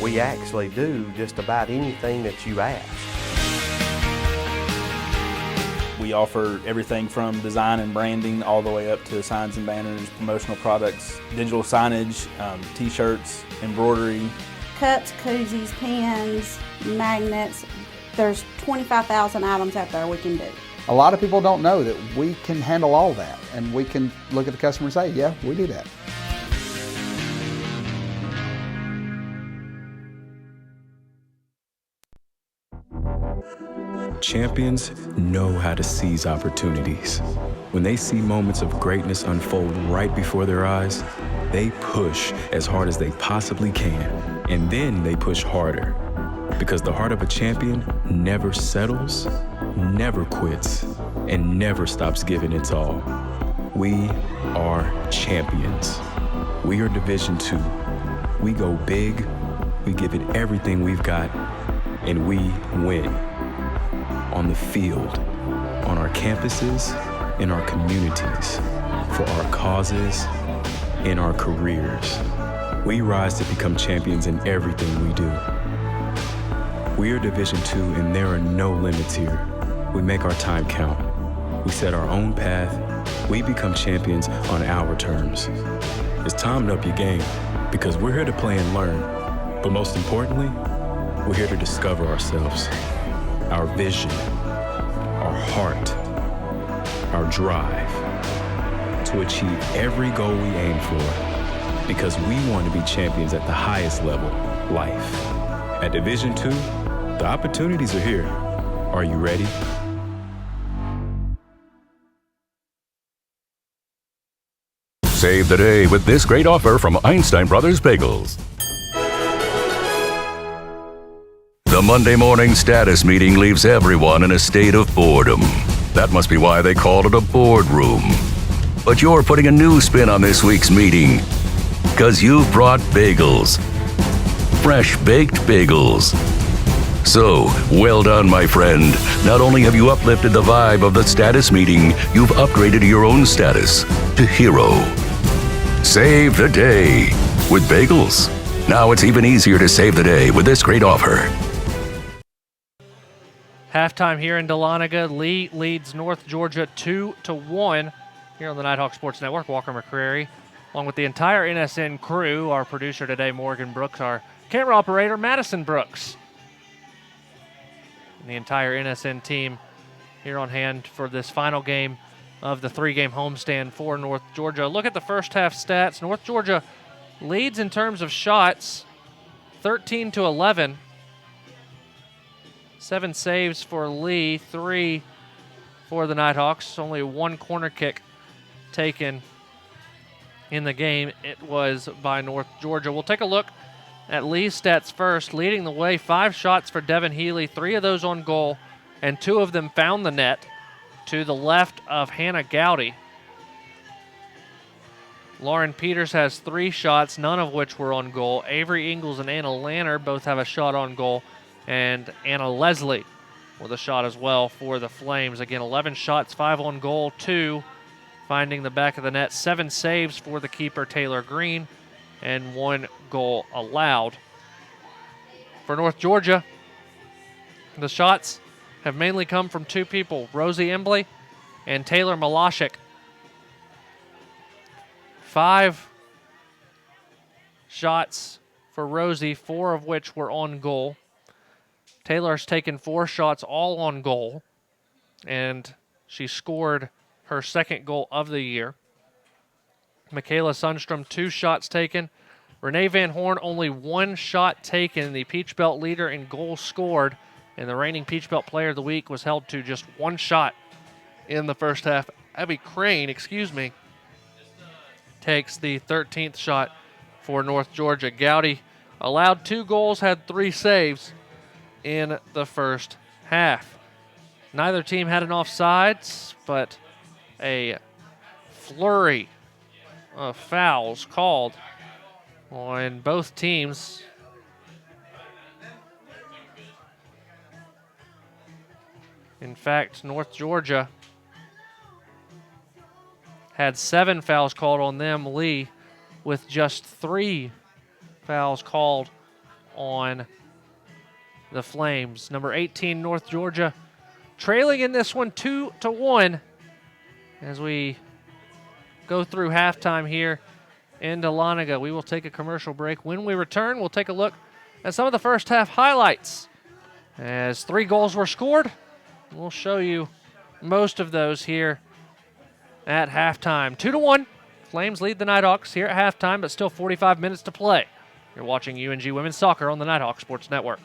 We actually do just about anything that you ask. We offer everything from design and branding all the way up to signs and banners, promotional products, digital signage, t-shirts, embroidery. Cups, koozies, pens, magnets. There's 25,000 items out there we can do. A lot of people don't know that we can handle all that, and we can look at the customer and say, yeah, we do that. Champions know how to seize opportunities. When they see moments of greatness unfold right before their eyes, they push as hard as they possibly can, and then they push harder. Because the heart of a champion never settles, never quits, and never stops giving its all. We are champions. We are Division II. We go big, we give it everything we've got, and we win. On the field, on our campuses, in our communities, for our causes, in our careers. we rise to become champions in everything we do. We are Division II, and there are no limits here. We make our time count. We set our own path. We become champions on our terms. It's time to up your game, because we're here to play and learn. But most importantly, we're here to discover ourselves, our vision, our heart, our drive, to achieve every goal we aim for, because we want to be champions at the highest level, life. At Division II, the opportunities are here. Are you ready? Save the day with this great offer from Einstein Brothers Bagels. The Monday morning status meeting leaves everyone in a state of boredom. That must be why they called it a boardroom. But you're putting a new spin on this week's meeting, because you've brought bagels. Fresh baked bagels. So, well done, my friend. Not only have you uplifted the vibe of the status meeting, you've upgraded your own status to hero. Save the day with bagels. Now it's even easier to save the day with this great offer. Halftime here in Dahlonega. Lee leads North Georgia 2-1 here on the Nighthawk Sports Network. Walker McCrary, along with the entire NSN crew, our producer today, Morgan Brooks, our camera operator, Madison Brooks, and the entire NSN team here on hand for this final game of the three-game homestand for North Georgia. Look at the first half stats. North Georgia leads in terms of shots, 13-11. 7 saves for Lee, 3 for the Nighthawks. Only one corner kick taken in the game. It was by North Georgia. We'll take a look at Lee's stats first. Leading the way, 5 shots for Devin Healy, 3 of those on goal, and 2 of them found the net to the left of Hannah Gowdy. Lauren Peters has 3 shots, none of which were on goal. Avery Ingles and Anna Lanner both have a shot on goal, and Anna Leslie with a shot as well for the Flames. Again, 11 shots, 5 on goal, 2 finding the back of the net, 7 saves for the keeper, Taylor Green, and 1 goal allowed. For North Georgia, the shots have mainly come from 2 people, Rosie Embley and Taylor Malashik. 5 shots for Rosie, 4 of which were on goal. Taylor's taken 4 shots, all on goal, and she scored her 2nd goal of the year. Michaela Sundstrom, 2 shots taken. Renee Van Horn, only 1 shot taken. The Peach Belt leader in goals scored, and the reigning Peach Belt Player of the Week was held to just 1 shot in the first half. Abby Crane, takes the 13th shot for North Georgia. Gowdy allowed 2 goals, had 3 saves in the first half. Neither team had an offsides, but a flurry of fouls called on both teams. In fact, North Georgia had 7 fouls called on them. Lee with just 3 fouls called on the Flames. Number 18, North Georgia, trailing in this one 2-1 as we go through halftime here in Dahlonega. We will take a commercial break. When we return, we'll take a look at some of the first half highlights. As 3 goals were scored, we'll show you most of those here at halftime. 2-1, Flames lead the Nighthawks here at halftime, but still 45 minutes to play. You're watching UNG Women's Soccer on the Nighthawk Sports Network.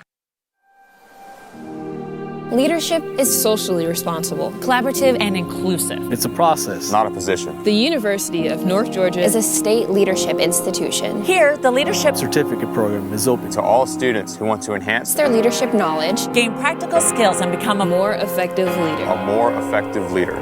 Leadership is socially responsible, collaborative, and inclusive. It's a process, not a position. The University of North Georgia is a state leadership institution. Here, the Leadership Certificate program is open to all students who want to enhance their leadership knowledge, gain practical skills, and become a more effective leader. A more effective leader.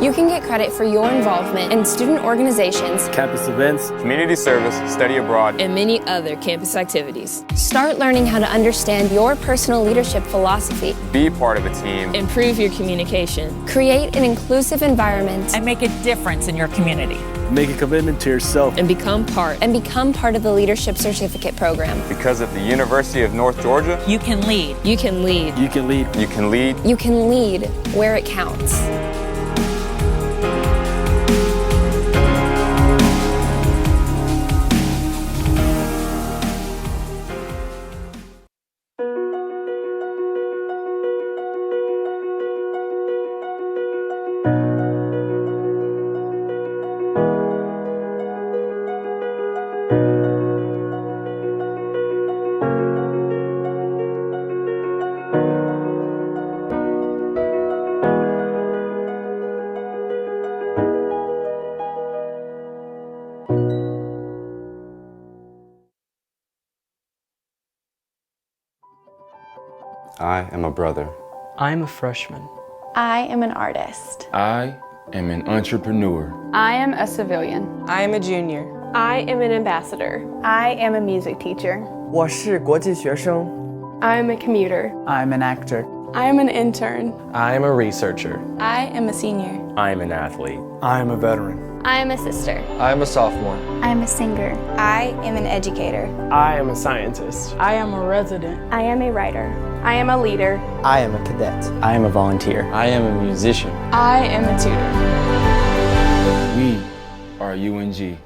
You can get credit for your involvement in student organizations, campus events, community service, study abroad, and many other campus activities. Start learning how to understand your personal leadership philosophy. Be part of a team. Improve your communication. Create an inclusive environment. And make a difference in your community. Make a commitment to yourself. And become part. And become part of the Leadership Certificate Program. Because at the University of North Georgia, You can lead. You can lead. You can lead. you can lead. You can lead where it counts. I am a brother. I'm a freshman. I am an artist. I am an entrepreneur. I am a civilian. I am a junior. I am an ambassador. I am a music teacher. 我是国际学生. I am a commuter. I'm an actor. I am an intern. I am a researcher. I am a senior. I am an athlete. I am a veteran. I am a sister. I am a sophomore. I am a singer. I am an educator. I am a scientist. I am a resident. I am a writer. I am a leader. I am a cadet. I am a volunteer. I am a musician. I am a tutor. We are UNG.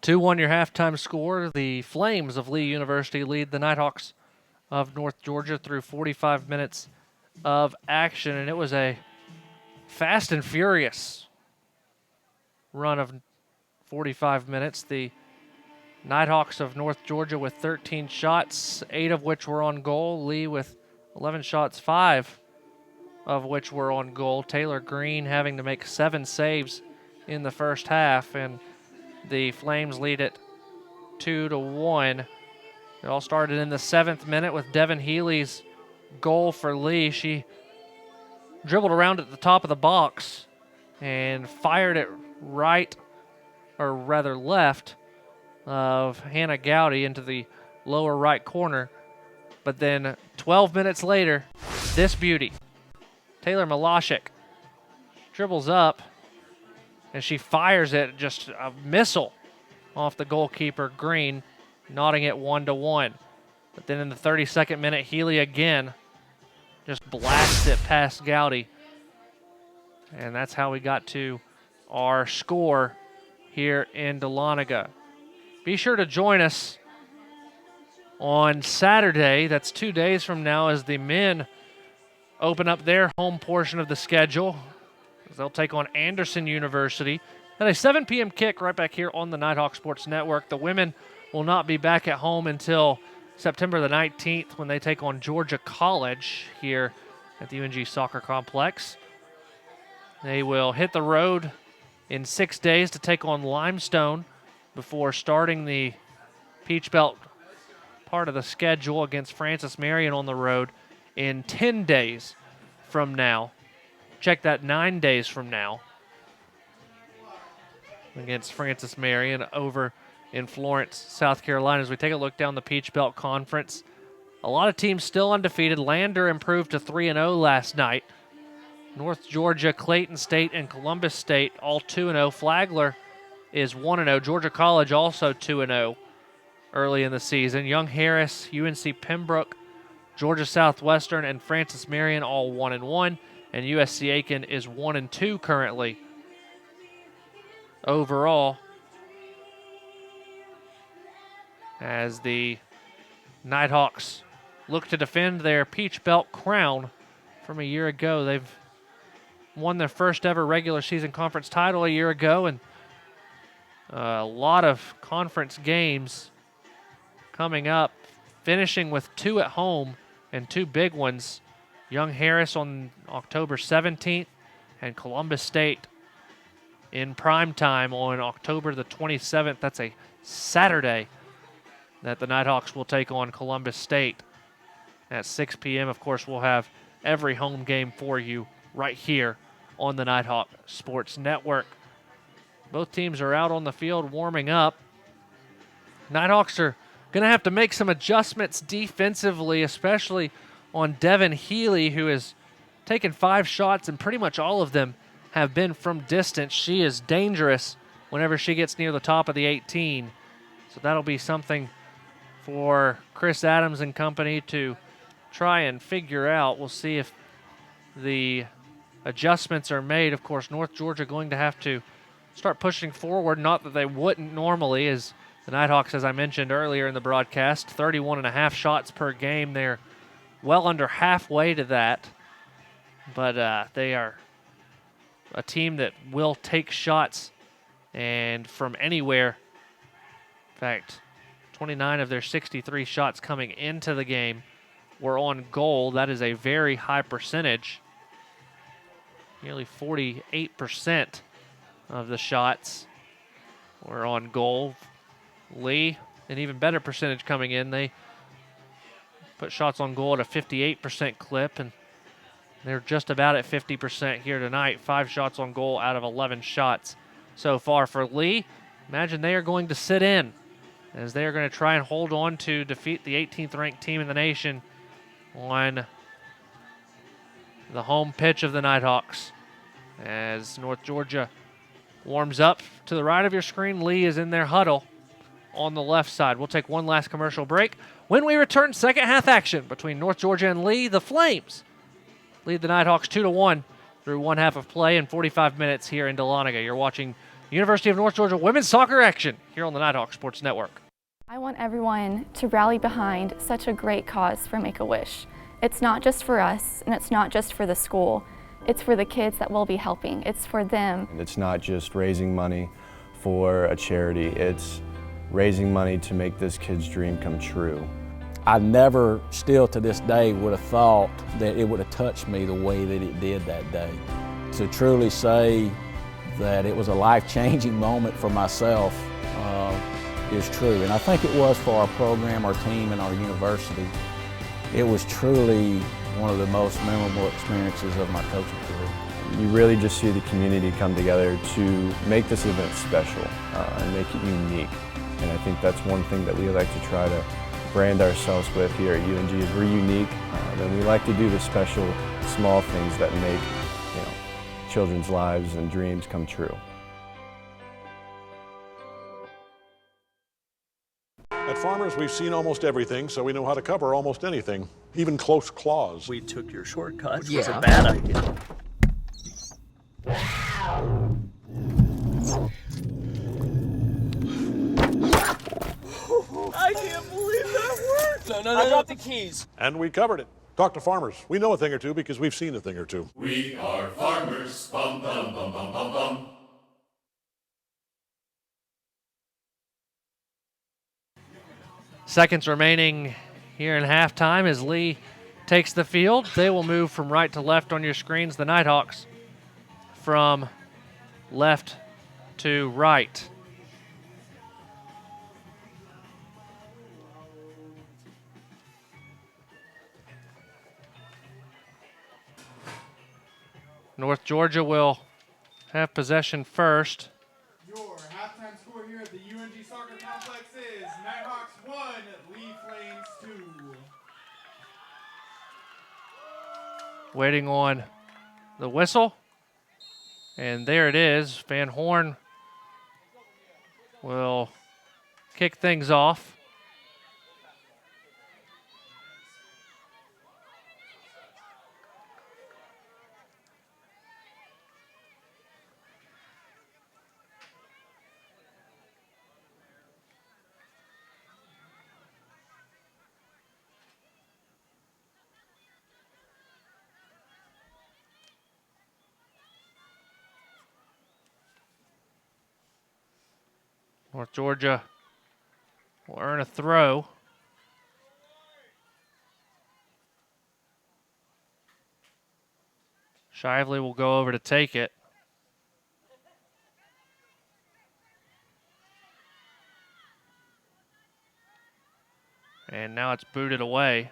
Two-1 your halftime score. The Flames of Lee University lead the Nighthawks of North Georgia through 45 minutes of action, and it was a fast and furious run of 45 minutes. The Nighthawks of North Georgia with 13 shots, 8 of which were on goal. Lee with 11 shots, 5 of which were on goal. Taylor Green having to make 7 saves in the first half, and the Flames lead it 2-1. It all started in the 7th minute with Devin Healy's goal for Lee. She dribbled around at the top of the box and fired it right, or rather left, of Hannah Gowdy into the lower right corner. But then 12 minutes later, this beauty, Taylor Malashik, dribbles up and she fires it, just a missile off the goalkeeper, Green, knotting it 1-1. But then in the 32nd minute, Healy again just blasts it past Gowdy. And that's how we got to our score here in Dahlonega. Be sure to join us on Saturday. That's 2 days from now as the men open up their home portion of the schedule. They'll take on Anderson University at a 7 p.m. kick right back here on the Nighthawk Sports Network. The women will not be back at home until September the 19th when they take on Georgia College here at the UNG Soccer Complex. They will hit the road in 6 days to take on Limestone before starting the Peach Belt part of the schedule against Francis Marion on the road in 10 days from now. Check that, 9 days from now against Francis Marion over in Florence, South Carolina. As we take a look down the Peach Belt Conference, a lot of teams still undefeated. Lander improved to 3-0 last night. North Georgia, Clayton State, and Columbus State all 2-0. Flagler is 1-0. Georgia College also 2-0 early in the season. Young Harris, UNC Pembroke, Georgia Southwestern, and Francis Marion all 1-1. And USC Aiken is 1-2 currently overall, as the Nighthawks look to defend their Peach Belt crown from a year ago. They've won their first ever regular season conference title a year ago, and a lot of conference games coming up, finishing with 2 at home and 2 big ones. Young Harris on October 17th and Columbus State in prime time on October the 27th. That's a Saturday that the Nighthawks will take on Columbus State at 6 p.m. Of course, we'll have every home game for you right here on the Nighthawk Sports Network. Both teams are out on the field warming up. Nighthawks are going to have to make some adjustments defensively, especially on Devin Healy, who has taken 5 shots, and pretty much all of them have been from distance. She is dangerous whenever she gets near the top of the 18. So that'll be something for Chris Adams and company to try and figure out. We'll see if the adjustments are made. Of course, North Georgia going to have to start pushing forward, not that they wouldn't normally, as the Nighthawks, as I mentioned earlier in the broadcast, 31.5 shots per game. They're well under halfway to that, but they are a team that will take shots and from anywhere. In fact, 29 of their 63 shots coming into the game were on goal. That is a very high percentage. Nearly 48% of the shots were on goal. Lee, an even better percentage coming in. They put shots on goal at a 58% clip, and they're just about at 50% here tonight. 5 shots on goal out of 11 shots so far for Lee. Imagine they are going to sit in, as they are going to try and hold on to defeat the 18th ranked team in the nation on the home pitch of the Nighthawks. As North Georgia warms up to the right of your screen, Lee is in their huddle on the left side. We'll take one last commercial break. When we return, second half action between North Georgia and Lee. The Flames lead the Nighthawks 2-1 through one half of play in 45 minutes here in Dahlonega. You're watching University of North Georgia women's soccer action here on the Nighthawk Sports Network. I want everyone to rally behind such a great cause for Make-A-Wish. It's not just for us, and it's not just for the school. It's for the kids that we'll be helping. It's for them. And it's not just raising money for a charity, it's raising money to make this kid's dream come true. I never, still to this day, would have thought that it would have touched me the way that it did that day. To truly say that it was a life-changing moment for myself is true. And I think it was for our program, our team, and our university. It was truly one of the most memorable experiences of my coaching career. You really just see the community come together to make this event special and make it unique. And I think that's one thing that we like to try to brand ourselves with here at UNG is we're unique, and we like to do the special, small things that make children's lives and dreams come true. At Farmers, we've seen almost everything, so we know how to cover almost anything, even close claws. We took your shortcut, which was a bad idea. I can't believe that worked! No, I dropped the keys. And we covered it. Talk to Farmers. We know a thing or two because we've seen a thing or two. We are farmers. Bum, bum, bum, bum, bum, bum. Seconds remaining here in halftime as Lee takes the field. They will move from right to left on your screens. The Nighthawks from left to right. North Georgia will have possession first. Your halftime score here at the UNG Soccer Complex is Nighthawks 1, Lee Flames 2. Waiting on the whistle. And there it is. Van Horn will kick things off. North Georgia will earn a throw. Shively will go over to take it. And now it's booted away.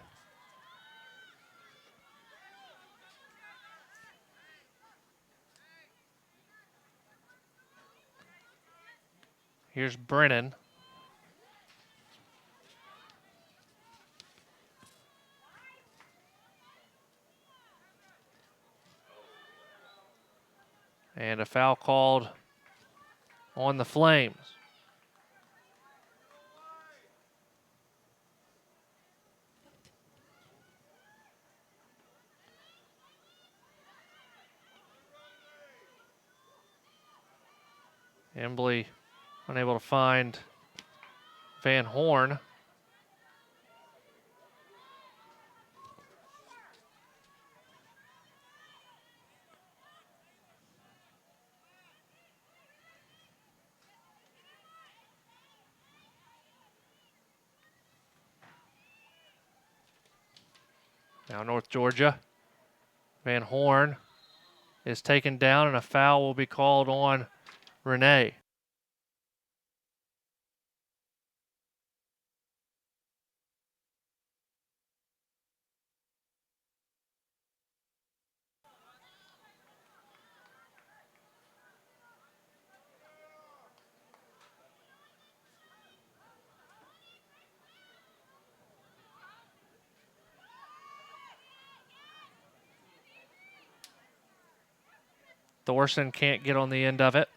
Here's Brennan. And a foul called on the Flames. Embley unable to find Van Horn. Now North Georgia. Van Horn is taken down and a foul will be called on Renee. Thorson can't get on the end of it.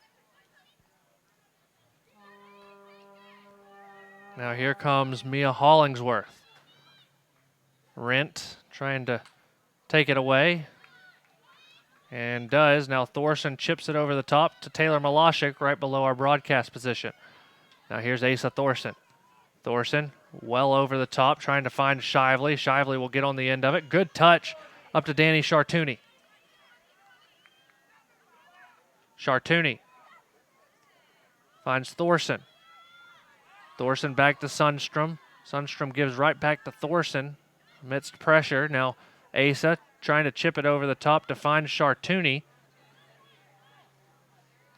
Now here comes Mia Hollingsworth. Rent trying to take it away. And does. Now Thorson chips it over the top to Taylor Malashik right below our broadcast position. Now here's Asa Thorson. Thorson well over the top trying to find Shively. Shively will get on the end of it. Good touch up to Danny Chartouni. Chartouni finds Thorson. Thorson back to Sundstrom. Sundstrom gives right back to Thorson amidst pressure. Now Asa trying to chip it over the top to find Chartouni,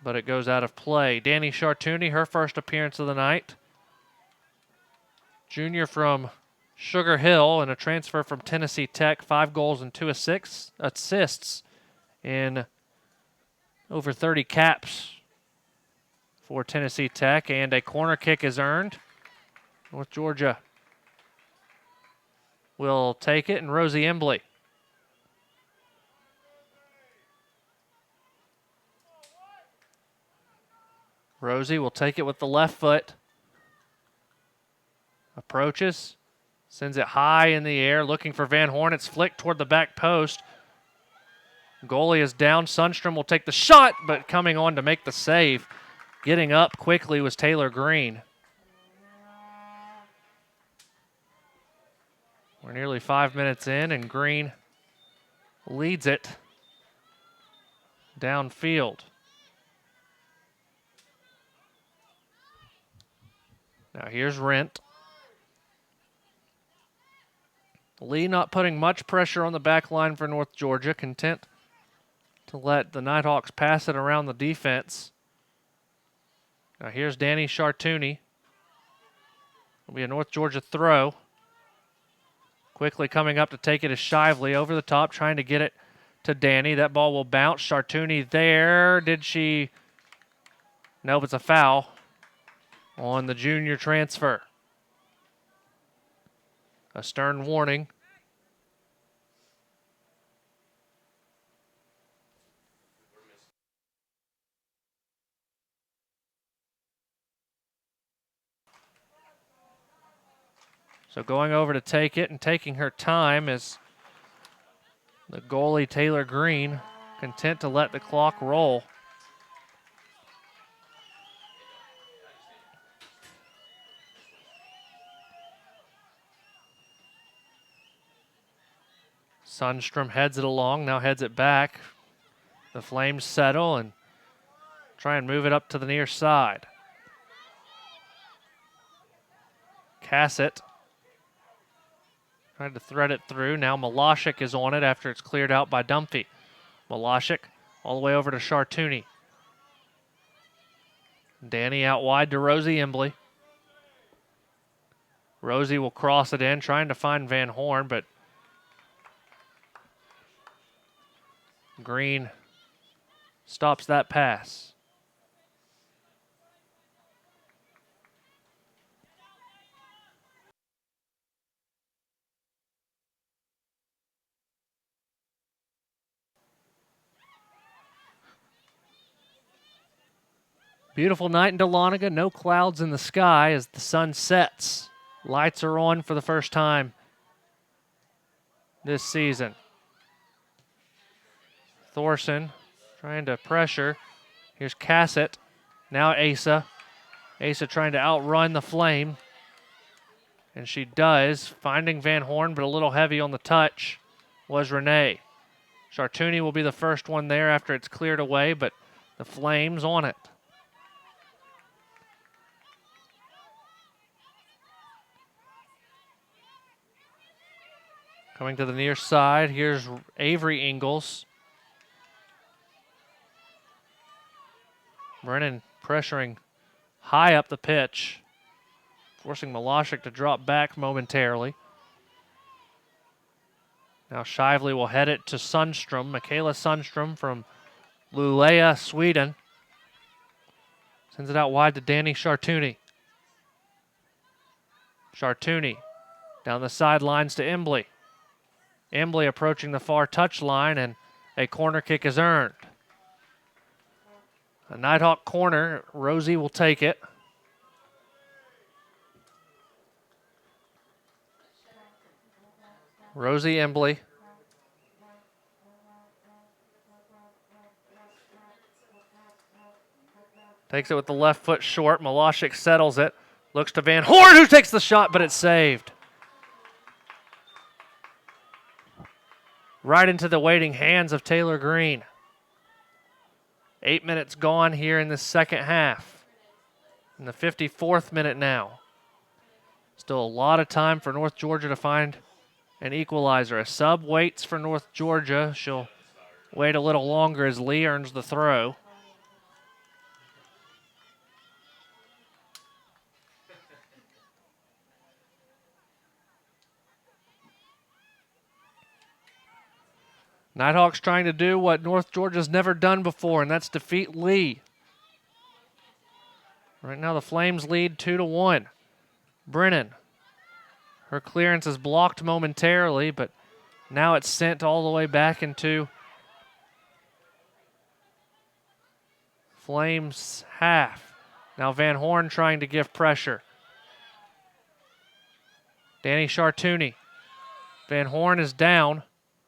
but it goes out of play. Danny Chartouni, her first appearance of the night. Junior from Sugar Hill and a transfer from Tennessee Tech. 5 goals and 2 assists in over 30 caps for Tennessee Tech, and a corner kick is earned. North Georgia will take it, and Rosie Embley. Rosie will take it with the left foot. Approaches, sends it high in the air, looking for Van Horn. It's flicked toward the back post. Goalie is down. Sundstrom will take the shot, but coming on to make the save, getting up quickly, was Taylor Green. We're nearly 5 minutes in, and Green leads it downfield. Now here's Rent. Lee not putting much pressure on the back line for North Georgia, content to let the Nighthawks pass it around the defense. Now here's Danny Chartouni. It'll be a North Georgia throw. Quickly coming up to take it is Shively over the top, trying to get it to Danny. That ball will bounce. Chartouni there. Did she? Nope, it's a foul on the junior transfer. A stern warning. So going over to take it and taking her time is the goalie Taylor Green, content to let the clock roll. Sundstrom heads it along, now heads it back. The Flames settle and try and move it up to the near side. Cassett tried to thread it through. Now Malashik is on it after it's cleared out by Dumphy. Malashik all the way over to Chartouni. Danny out wide to Rosie Embley. Rosie will cross it in, trying to find Van Horn, but Green stops that pass. Beautiful night in Dahlonega, no clouds in the sky as the sun sets. Lights are on for the first time this season. Thorson trying to pressure. Here's Cassett. Now Asa. Asa trying to outrun the Flame. And she does, finding Van Horn, but a little heavy on the touch was Renee. Chartouni will be the first one there after it's cleared away, but the Flames on it. Coming to the near side, here's Avery Ingalls. Brennan pressuring high up the pitch, forcing Malashik to drop back momentarily. Now Shively will head it to Sundstrom, Michaela Sundstrom from Luleå, Sweden. Sends it out wide to Danny Chartouni. Chartouni down the sidelines to Embley. Embley approaching the far touch line, and a corner kick is earned. A Nighthawk corner, Rosie will take it. Rosie Embley. Takes it with the left foot short. Malashik settles it. Looks to Van Horn, who takes the shot, but it's saved. Right into the waiting hands of Taylor Green. 8 minutes gone here in the second half. In the 54th minute now. Still a lot of time for North Georgia to find an equalizer. A sub waits for North Georgia. She'll wait a little longer as Lee earns the throw. Nighthawks trying to do what North Georgia's never done before, and that's defeat Lee. Right now the Flames lead 2-1. Brennan. Her clearance is blocked momentarily, but now it's sent all the way back into Flames half. Now Van Horn trying to give pressure. Danny Chartouni. Van Horn is down.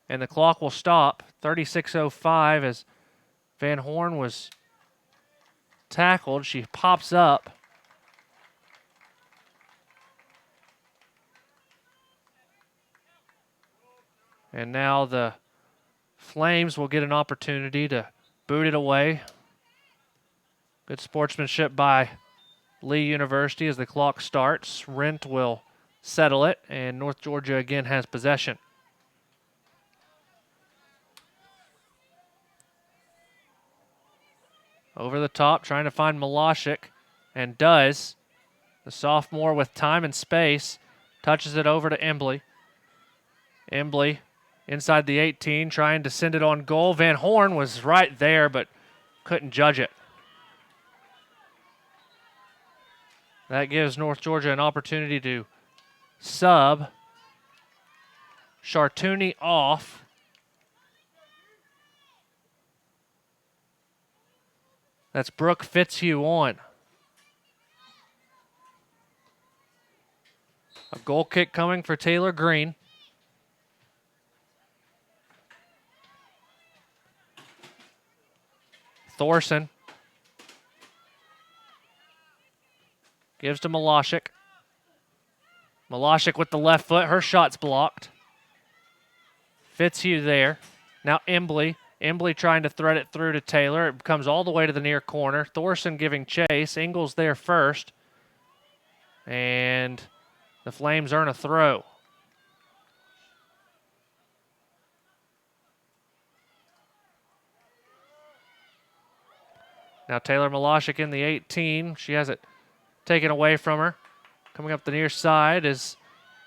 And the clock will stop. 36:05 as Van Horn was tackled. She pops up. And now the Flames will get an opportunity to boot it away. Good sportsmanship by Lee University as the clock starts. Rent will settle it, and North Georgia again has possession. Over the top, trying to find Malashik, and does. The sophomore with time and space touches it over to Embley. Embley inside the 18, trying to send it on goal. Van Horn was right there, but couldn't judge it. That gives North Georgia an opportunity to sub. Chartouni off. That's Brooke Fitzhugh on. A goal kick coming for Taylor Green. Thorson gives to Malashik. Malashik with the left foot. Her shot's blocked. Fitzhugh there. Now Embley. Embley trying to thread it through to Taylor. It comes all the way to the near corner. Thorson giving chase. Ingalls there first. And the Flames earn a throw. Now Taylor Malashik in the 18. She has it taken away from her. Coming up the near side is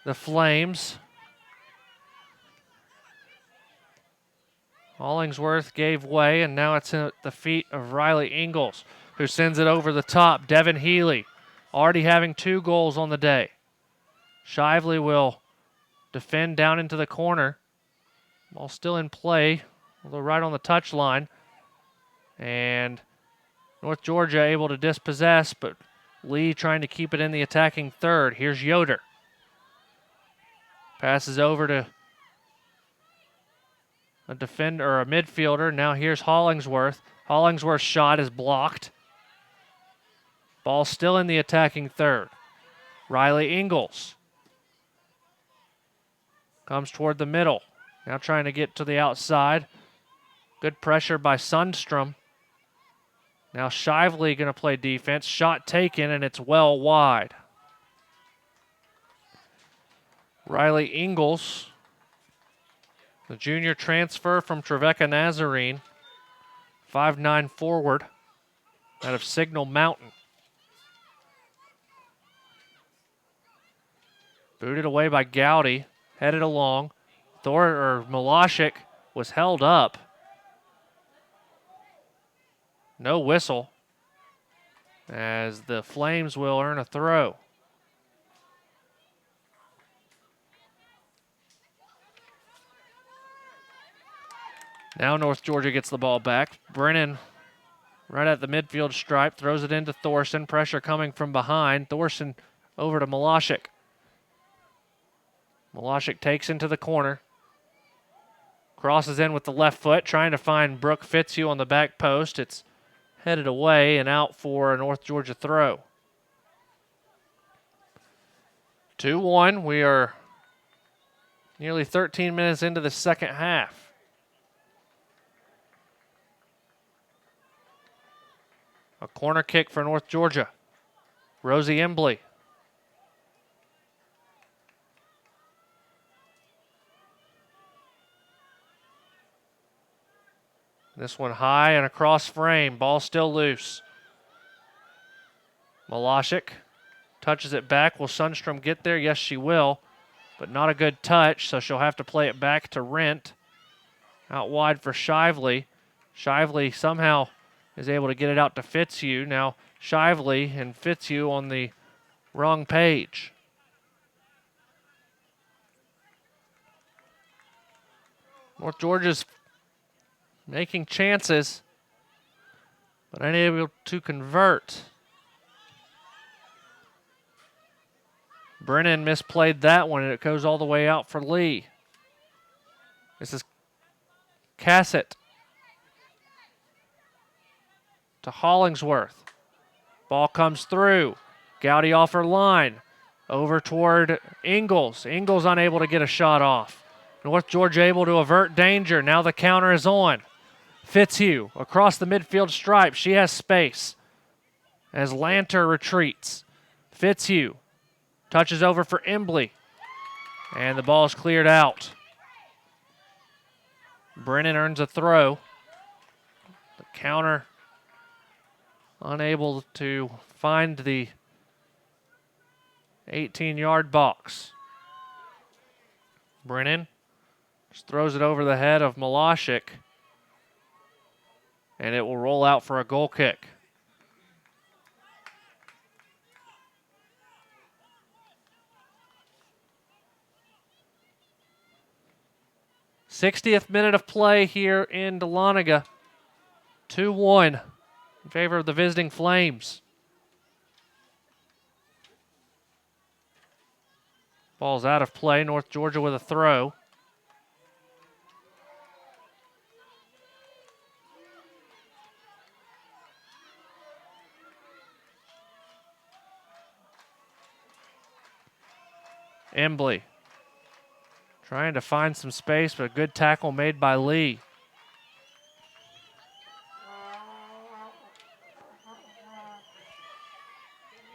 the Flames. Hollingsworth gave way, and now it's at the feet of Riley Ingalls, who sends it over the top. Devin Healy already having 2 goals on the day. Shively will defend down into the corner. Ball still in play, although right on the touchline. And North Georgia able to dispossess, but Lee trying to keep it in the attacking third. Here's Yoder. Passes over to a defender or a midfielder. Now here's Hollingsworth. Hollingsworth's shot is blocked. Ball still in the attacking third. Riley Ingalls comes toward the middle. Now trying to get to the outside. Good pressure by Sundstrom. Now Shively going to play defense. Shot taken, and it's well wide. Riley Ingalls, the junior transfer from Trevecca Nazarene, 5'9" forward out of Signal Mountain. Booted away by Gowdy, headed along. Malashik was held up. No whistle, as the Flames will earn a throw. Now North Georgia gets the ball back. Brennan right at the midfield stripe, throws it into Thorson. Pressure coming from behind. Thorson over to Malashik. Malashik takes into the corner. Crosses in with the left foot, trying to find Brooke Fitzhugh on the back post. It's headed away and out for a North Georgia throw. 2-1. We are nearly 13 minutes into the second half. A corner kick for North Georgia. Rosie Embley. This one high and across frame. Ball still loose. Malashik touches it back. Will Sundstrom get there? Yes, she will. But not a good touch, so she'll have to play it back to Rent. Out wide for Shively. Shively somehow is able to get it out to Fitzhugh. Now Shively and Fitzhugh on the wrong page. North Georgia's making chances, but unable to convert. Brennan misplayed that one, and it goes all the way out for Lee. This is Cassett to Hollingsworth. Ball comes through. Gowdy off her line. Over toward Ingalls. Ingalls unable to get a shot off. North Georgia able to avert danger. Now the counter is on. Fitzhugh across the midfield stripe. She has space as Lanter retreats. Fitzhugh touches over for Embley. And the ball is cleared out. Brennan earns a throw. The counter unable to find the 18-yard box. Brennan just throws it over the head of Malashik, and it will roll out for a goal kick. '60th minute of play here in Dahlonega. 2-1 in favor of the visiting Flames. Ball's out of play. North Georgia with a throw. Embley trying to find some space, but a good tackle made by Lee.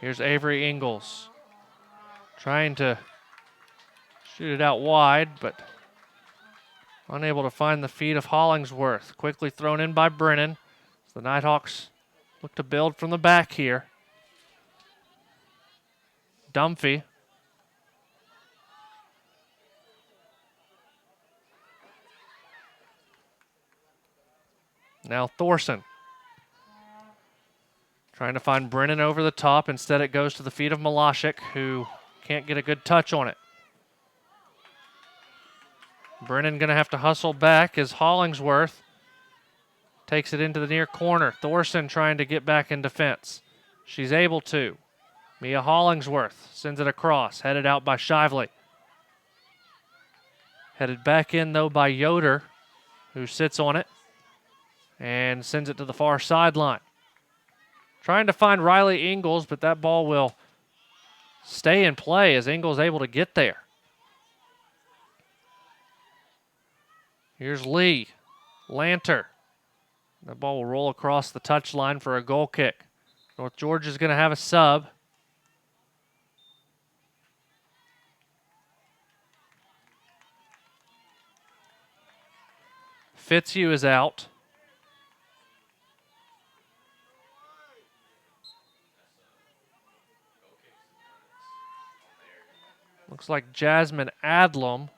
Here's Avery Ingalls trying to shoot it out wide, but unable to find the feet of Hollingsworth. Quickly thrown in by Brennan. The Nighthawks look to build from the back here. Dunphy. Now Thorson. Trying to find Brennan over the top. Instead it goes to the feet of Malashik, who can't get a good touch on it. Brennan going to have to hustle back as Hollingsworth Takes it into the near corner. Thorson trying to get back in defense. She's able to. Mia Hollingsworth sends it across. Headed out by Shively. Headed back in, though, by Yoder, who sits on it and sends it to the far sideline. Trying to find Riley Ingalls, but that ball will stay in play as Ingalls able to get there. Here's Lee. Lanter. That ball will roll across the touchline for a goal kick. North Georgia's going to have a sub. Fitzhugh is out. Looks like Jasmine Adlam.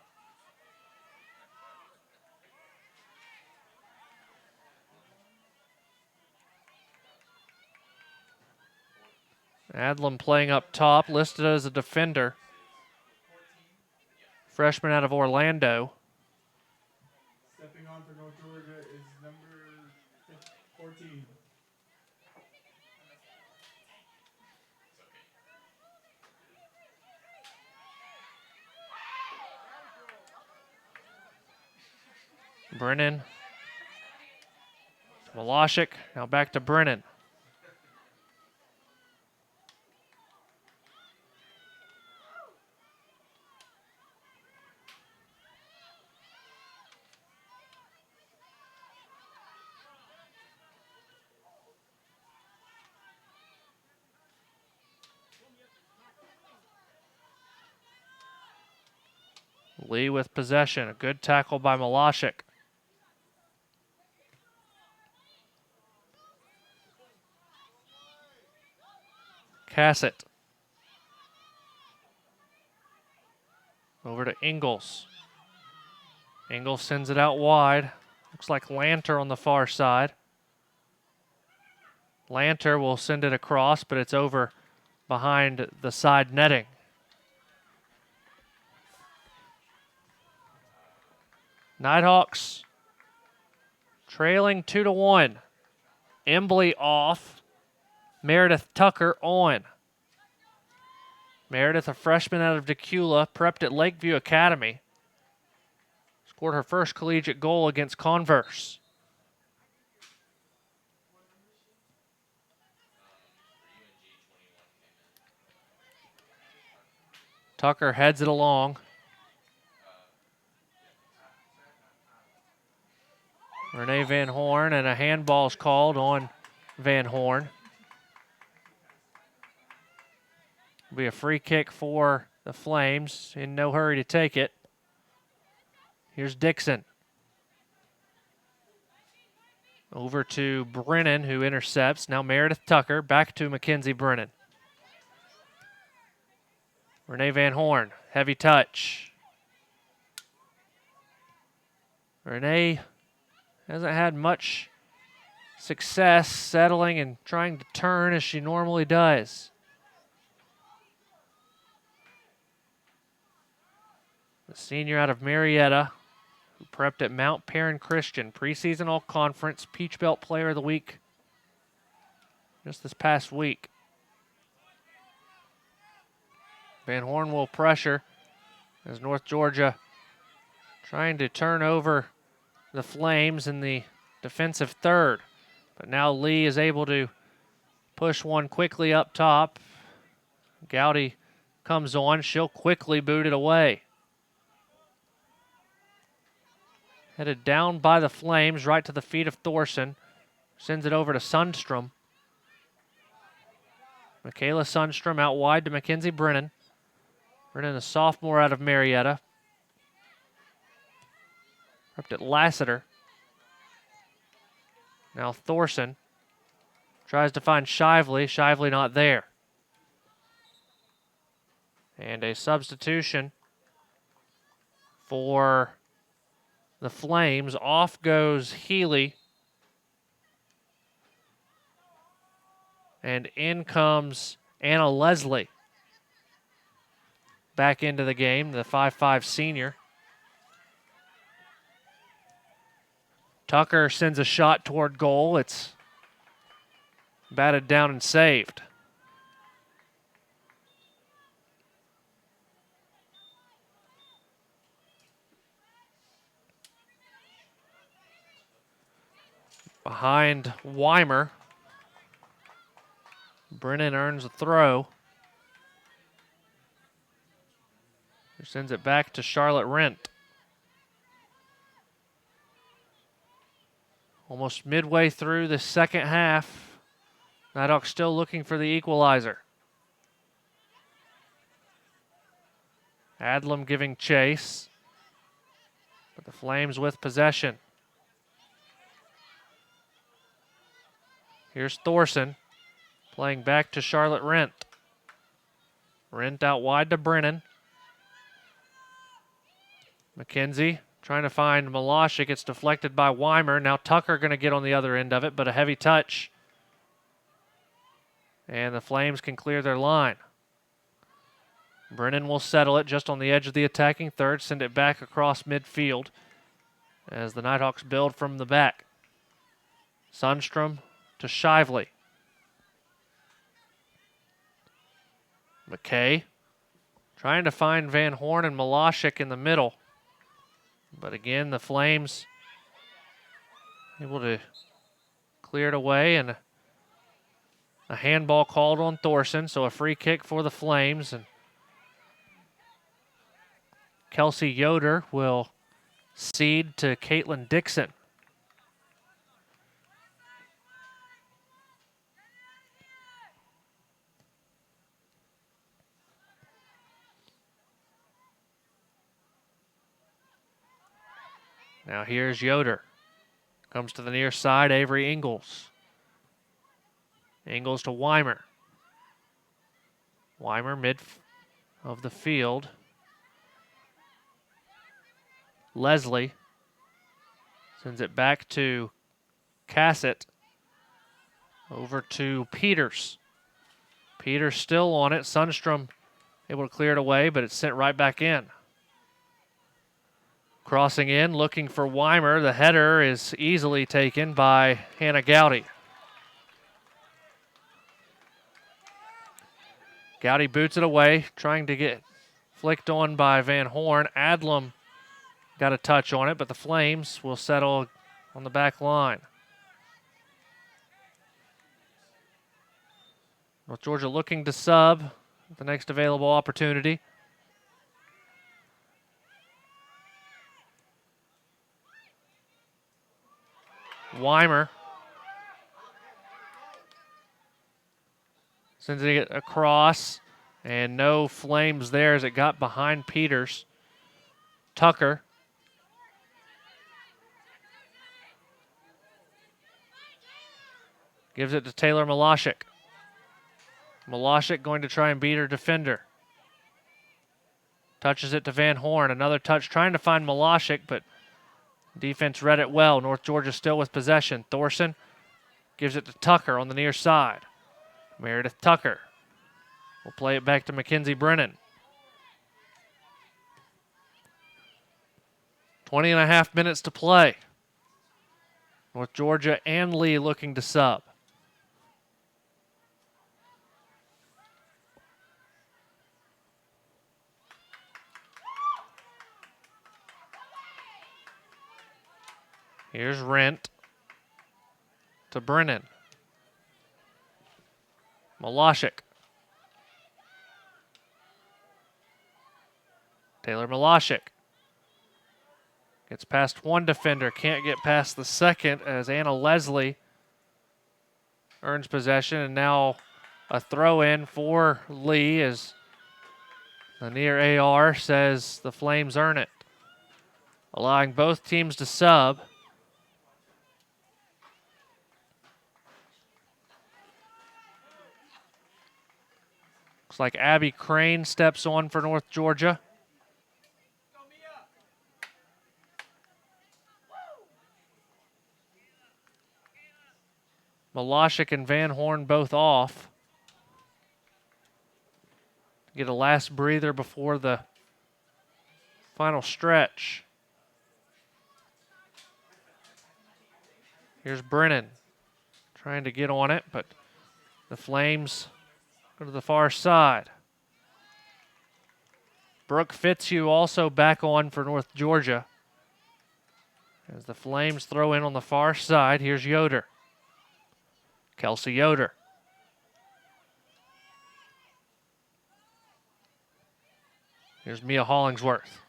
Adlam playing up top, listed as a defender. Freshman out of Orlando. Stepping on for North Georgia is number 14. Brennan. Malashik, now back to Brennan. Lee with possession. A good tackle by Malashik. Cassett. Over to Ingalls. Ingalls sends it out wide. Looks like Lanter on the far side. Lanter will send it across, but it's over behind the side netting. Nighthawks trailing 2-1. Embley off. Meredith Tucker on. Meredith, a freshman out of Decula, prepped at Lakeview Academy. Scored her first collegiate goal against Converse. Tucker heads it along. Renee Van Horn, and a handball's called on Van Horn. It'll be a free kick for the Flames. In no hurry to take it. Here's Dixon. Over to Brennan, who intercepts. Now Meredith Tucker, back to Mackenzie Brennan. Renee Van Horn, heavy touch. Renee hasn't had much success settling and trying to turn as she normally does. The senior out of Marietta, who prepped at Mount Perrin Christian, preseason all-conference, Peach Belt Player of the Week just this past week. Van Horn will pressure as North Georgia trying to turn over the Flames in the defensive third. But now Lee is able to push one quickly up top. Gowdy comes on. She'll quickly boot it away. Headed down by the Flames, right to the feet of Thorson. Sends it over to Sundstrom. Michaela Sundstrom out wide to Mackenzie Brennan. Brennan, a sophomore out of Marietta. Up at Lassiter. Now Thorson tries to find Shively. Shively not there. And a substitution for the Flames. Off goes Healy. And in comes Anna Leslie. Back into the game, the 5'5" senior. Tucker sends a shot toward goal. It's batted down and saved. Behind Weimer. Brennan earns a throw. He sends it back to Charlotte Rent. Almost midway through the second half. Nighthawks still looking for the equalizer. Adlam giving chase. But the Flames with possession. Here's Thorson playing back to Charlotte Rent. Rent out wide to Brennan. McKenzie trying to find Malashik. It's deflected by Weimer. Now Tucker going to get on the other end of it, but a heavy touch. And the Flames can clear their line. Brennan will settle it just on the edge of the attacking third, send it back across midfield as the Nighthawks build from the back. Sundstrom to Shively. McKay trying to find Van Horn and Malashik in the middle. But again, the Flames able to clear it away, and a handball called on Thorson, so a free kick for the Flames. And Kelsey Yoder will cede to Caitlin Dixon. Now here's Yoder. Comes to the near side, Avery Ingles. Ingles to Weimer. Weimer mid of the field. Leslie sends it back to Cassett. Over to Peters. Peters still on it. Sundstrom able to clear it away, but it's sent right back in. Crossing in, looking for Weimer. The header is easily taken by Hannah Gowdy. Gowdy boots it away, trying to get flicked on by Van Horn. Adlam got a touch on it, but the Flames will settle on the back line. North Georgia looking to sub the next available opportunity. Weimer sends it across, and no Flames there as it got behind Peters. Tucker gives it to Taylor Malashik. Malashik going to try and beat her defender. Touches it to Van Horn. Another touch trying to find Malashik, but defense read it well. North Georgia still with possession. Thorson gives it to Tucker on the near side. Meredith Tucker will play it back to Mackenzie Brennan. 20.5 minutes to play. North Georgia and Lee looking to sub. Here's Rent to Brennan. Malashik. Taylor Malashik. Gets past one defender, can't get past the second as Anna Leslie earns possession, and now a throw in for Lee as the near AR says the Flames earn it, allowing both teams to sub. Looks like Abby Crane steps on for North Georgia. Malashik and Van Horn both off. Get a last breather before the final stretch. Here's Brennan trying to get on it, but the Flames go to the far side. Brooke Fitzhugh also back on for North Georgia. As the Flames throw in on the far side, here's Yoder. Kelsey Yoder. Here's Mia Hollingsworth.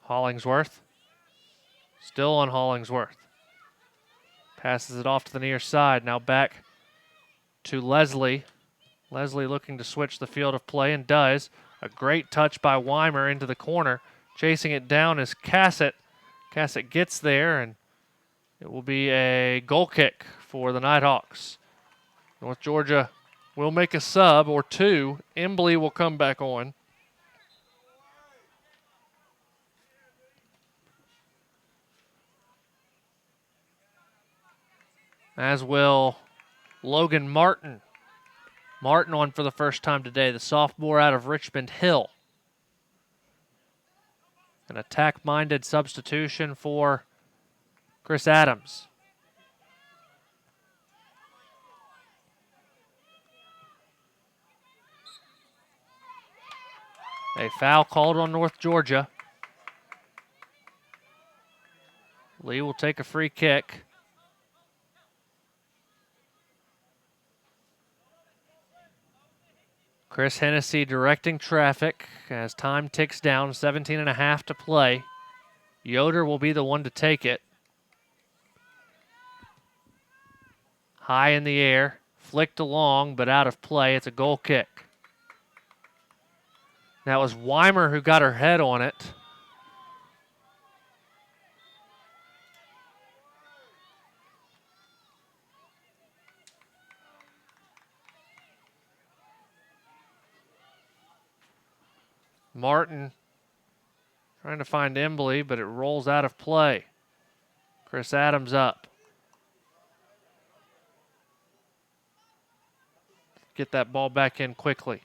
Hollingsworth. Still on Hollingsworth. Passes it off to the near side. Now back to Leslie. Leslie looking to switch the field of play and does. A great touch by Weimer into the corner. Chasing it down is Cassett. Cassett gets there, and it will be a goal kick for the Nighthawks. North Georgia will make a sub or two. Embley will come back on. As will Logan Martin. Martin on for the first time today, the sophomore out of Richmond Hill. An attack-minded substitution for Chris Adams. A foul called on North Georgia. Lee will take a free kick. Chris Hennessy directing traffic as time ticks down, 17.5 to play. Yoder will be the one to take it. High in the air, flicked along, but out of play. It's a goal kick. That was Weimer who got her head on it. Martin trying to find Embley, but it rolls out of play. Chris Adams up. Get that ball back in quickly.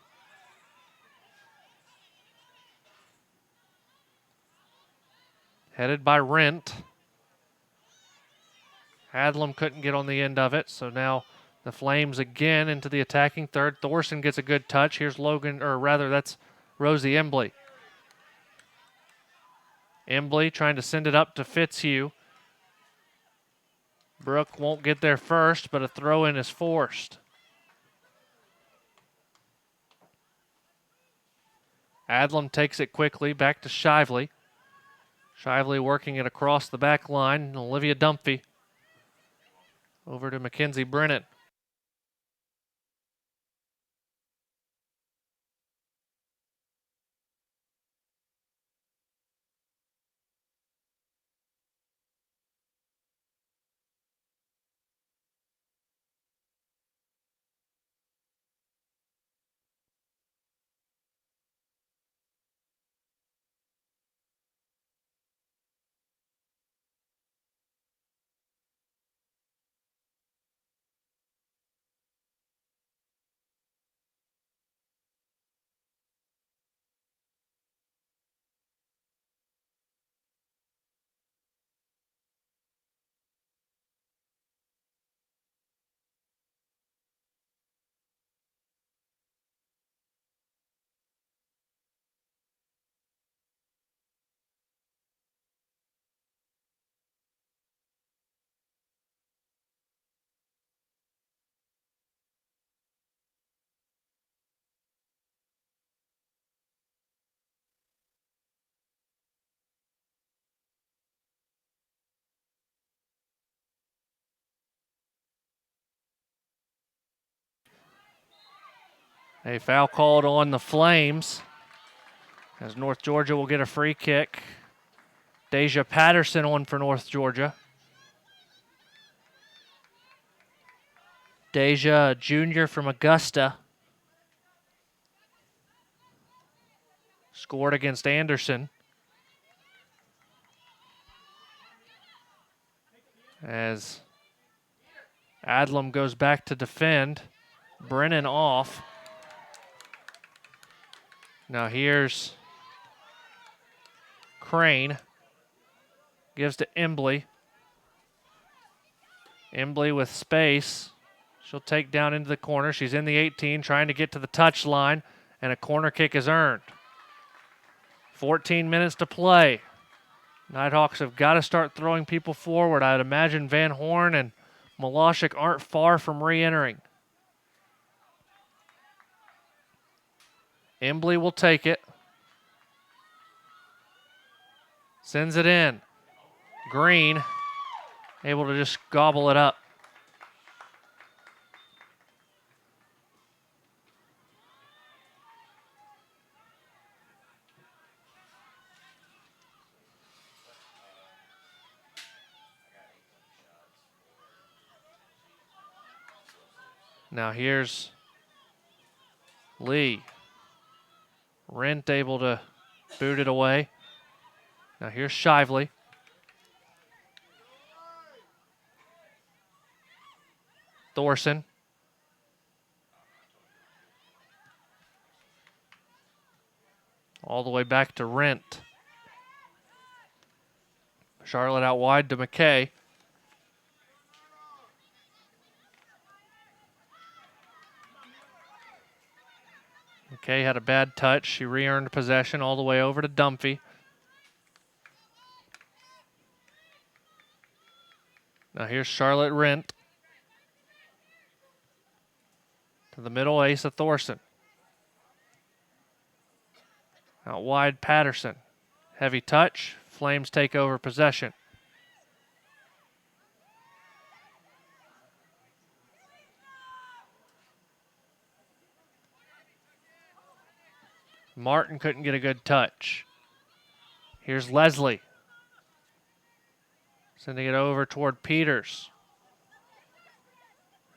Headed by Rent. Hadlam couldn't get on the end of it, so now the Flames again into the attacking third. Thorson gets a good touch. Here's Logan, or rather that's Rosie Embley. Embley trying to send it up to Fitzhugh. Brooke won't get there first, but a throw-in is forced. Adlam takes it quickly back to Shively. Shively working it across the back line. Olivia Dumphy over to Mackenzie Brennan. A foul called on the Flames as North Georgia will get a free kick. Deja Patterson on for North Georgia. Deja, a junior from Augusta. Scored against Anderson. As Adlam goes back to defend. Brennan off. Now here's Crane. Gives to Embley. Embley with space. She'll take down into the corner. She's in the 18, trying to get to the touch line, and a corner kick is earned. 14 minutes to play. Nighthawks have got to start throwing people forward. I'd imagine Van Horn and Malashik aren't far from re-entering. Embley will take it. Sends it in. Green able to just gobble it up. Now here's Lee. Rent able to boot it away. Now here's Shively. Thorson. All the way back to Rent. Charlotte out wide to McKay. McKay had a bad touch. She re-earned possession all the way over to Dunphy. Now here's Charlotte Rent. To the middle, Asa Thorson. Out wide, Patterson. Heavy touch. Flames take over possession. Martin couldn't get a good touch. Here's Leslie. Sending it over toward Peters.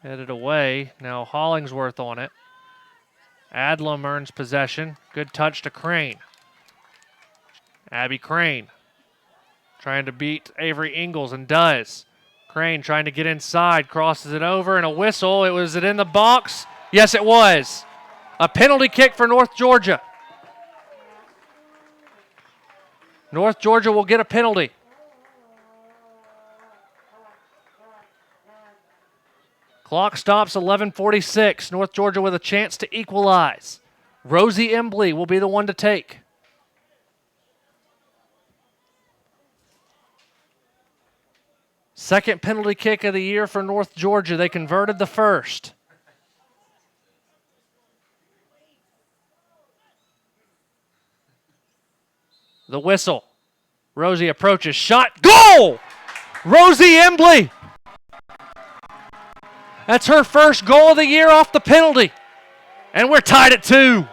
Headed away. Now Hollingsworth on it. Adlam earns possession. Good touch to Crane. Abby Crane trying to beat Avery Ingalls and does. Crane trying to get inside, crosses it over, and a whistle. Was it in the box? Yes, it was. A penalty kick for North Georgia. North Georgia will get a penalty. Clock stops 11:46. North Georgia with a chance to equalize. Rosie Embley will be the one to take. Second penalty kick of the year for North Georgia. They converted the first. The whistle. Rosie approaches. Shot. Goal! Rosie Embley. That's her first goal of the year off the penalty. And we're tied at 2.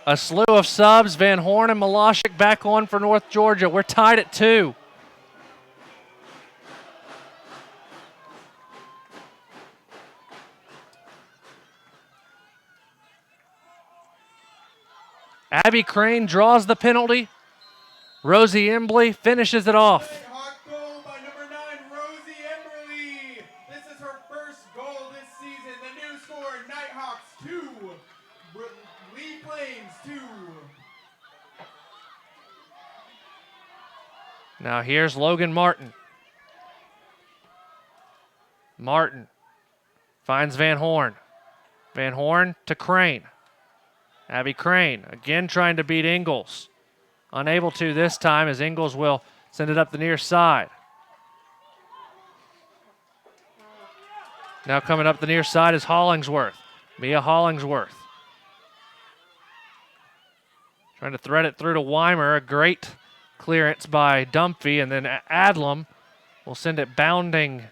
A slew of subs. Van Horn and Malashik back on for North Georgia. We're tied at 2. Abby Crane draws the penalty. Rosie Embley finishes it off. Hawk goal by number 9, Rosie Embley. This is her first goal this season. The new score, Nighthawks 2, Lee Flames 2. Now here's Logan Martin. Martin finds Van Horn. Van Horn to Crane. Abby Crane again trying to beat Ingalls. Unable to this time as Ingalls will send it up the near side. Now coming up the near side is Hollingsworth. Mia Hollingsworth. Trying to thread it through to Weimer. A great clearance by Dunphy, and then Adlam will send it bounding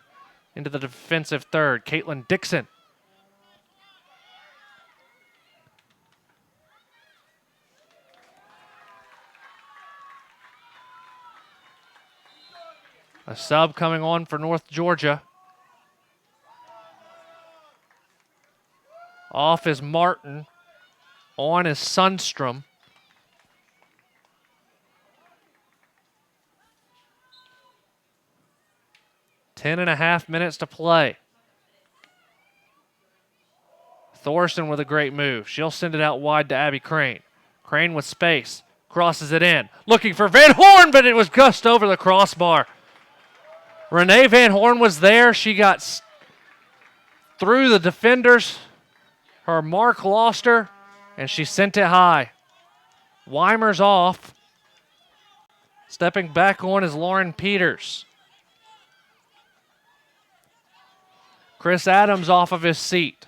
into the defensive third. Caitlin Dixon. A sub coming on for North Georgia. Off is Martin. On is Sundstrom. Ten and a half minutes to play. Thorson with a great move. She'll send it out wide to Abby Crane. Crane with space. Crosses it in. Looking for Van Horn, but it was gushed over the crossbar. Renee Van Horn was there. She got through the defenders. Her mark lost her, and she sent it high. Weimer's off. Stepping back on is Lauren Peters. Chris Adams off of his seat.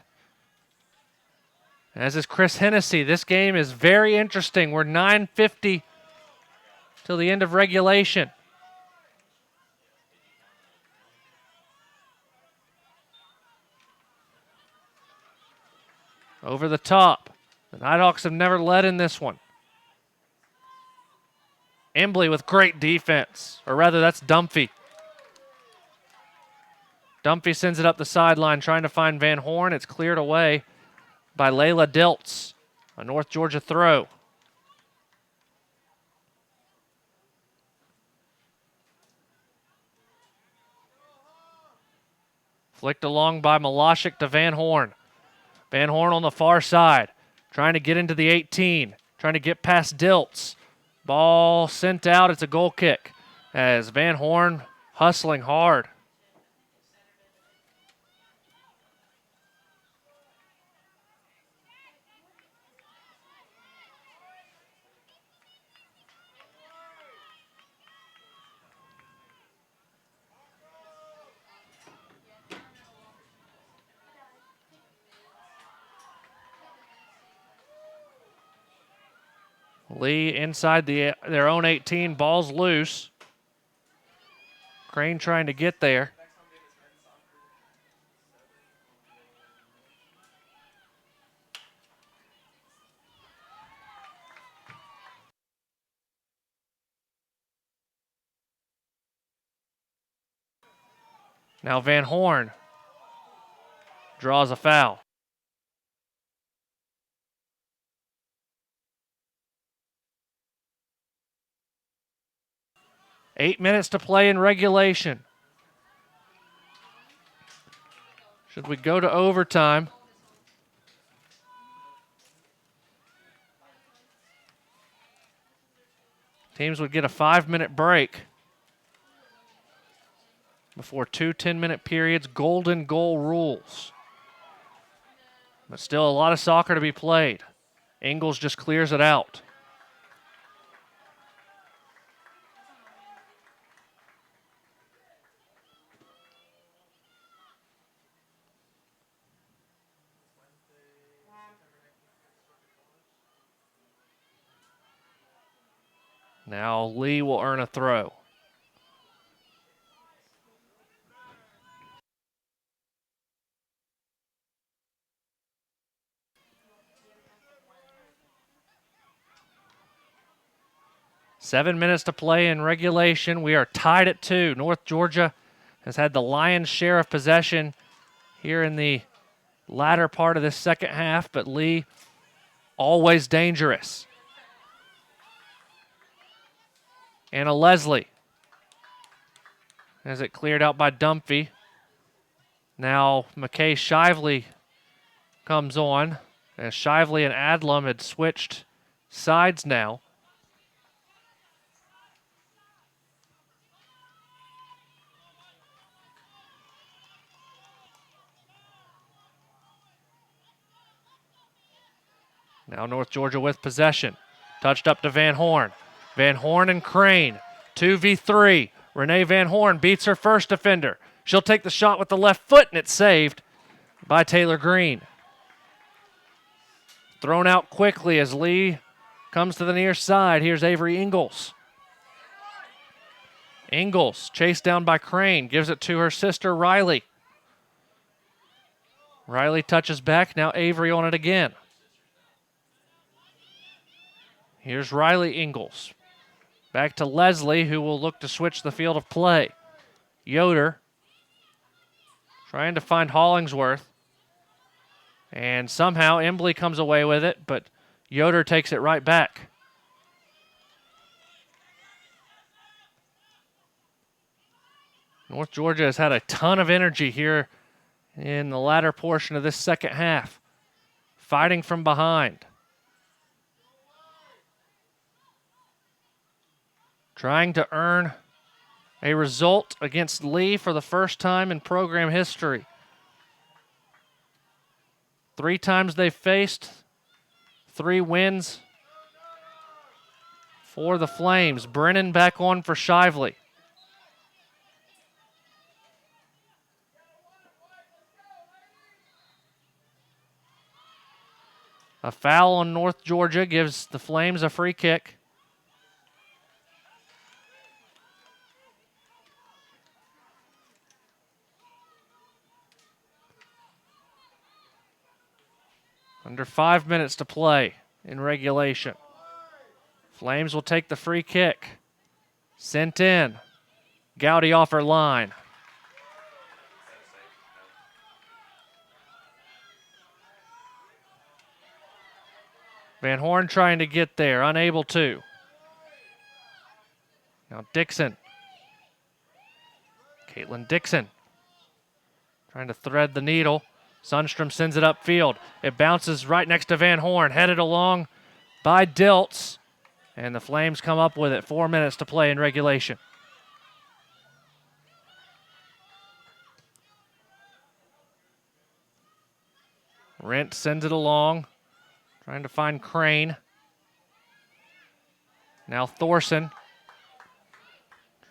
As is Chris Hennessy. This game is very interesting. We're 9:50 till the end of regulation. Over the top. The Nighthawks have never led in this one. Embley with great defense. Or rather, that's Dumphy. Dumphy sends it up the sideline trying to find Van Horn. It's cleared away by Layla Diltz. A North Georgia throw. Flicked along by Malashik to Van Horn. Van Horn on the far side, trying to get into the 18, trying to get past Diltz. Ball sent out. It's a goal kick as Van Horn hustling hard. Lee inside their own 18, ball's loose. Crane trying to get there. Now Van Horn draws a foul. Eight minutes to play in regulation. Should we go to overtime? Teams would get a 5-minute break before two 10-minute periods. Golden goal rules. But still a lot of soccer to be played. Ingles just clears it out. Now Lee will earn a throw. Seven minutes to play in regulation. We are tied at 2. North Georgia has had the lion's share of possession here in the latter part of this second half, but Lee always dangerous. Anna Leslie as it cleared out by Dumphy. Now McKay Shively comes on as Shively and Adlam had switched sides now. Now North Georgia with possession. Touched up to Van Horn. Van Horn and Crane, 2v3. Renee Van Horn beats her first defender. She'll take the shot with the left foot, and it's saved by Taylor Green. Thrown out quickly as Lee comes to the near side. Here's Avery Ingles. Ingles, chased down by Crane, gives it to her sister, Riley. Riley touches back, now Avery on it again. Here's Riley Ingles. Back to Leslie, who will look to switch the field of play. Yoder trying to find Hollingsworth. And somehow Embley comes away with it, but Yoder takes it right back. North Georgia has had a ton of energy here in the latter portion of this second half. fighting from behind. Trying to earn a result against Lee for the first time in program history. 3 times they faced, 3 wins for the Flames. Brennan back on for Shively. A foul on North Georgia gives the Flames a free kick. Under 5 minutes to play in regulation. Flames will take the free kick. Sent in. Gowdy off her line. Van Horn trying to get there, unable to. Now Dixon. Caitlin Dixon trying to thread the needle. Sundstrom sends it upfield. It bounces right next to Van Horn, headed along by Diltz. And the Flames come up with it. 4 minutes to play in regulation. Rent sends it along, trying to find Crane. Now Thorson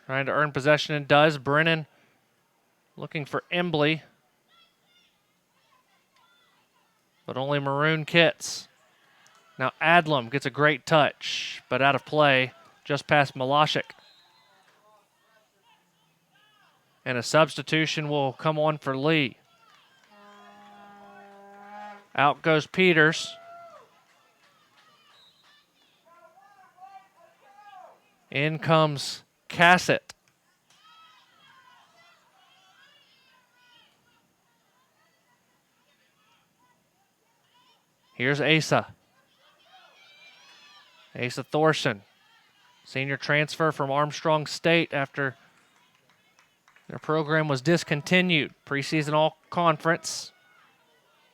trying to earn possession and does. Brennan looking for Embley, but only maroon kits. Now Adlam gets a great touch, but out of play, just past Malashik. And a substitution will come on for Lee. Out goes Peters. In comes Cassett. Here's Asa. Asa Thorson, senior transfer from Armstrong State after their program was discontinued. Preseason all-conference.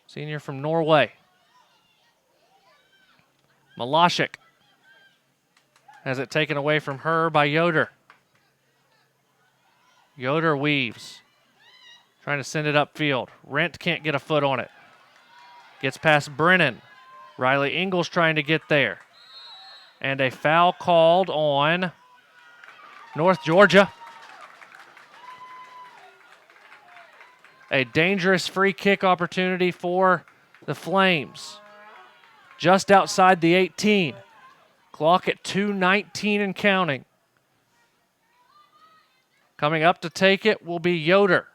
Senior from Norway. Malashik has it taken away from her by Yoder. Yoder weaves. Trying to send it upfield. Rent can't get a foot on it. Gets past Brennan. Riley Ingles trying to get there. And a foul called on North Georgia. A dangerous free kick opportunity for the Flames. Just outside the 18. Clock at 2:19 and counting. Coming up to take it will be Yoder.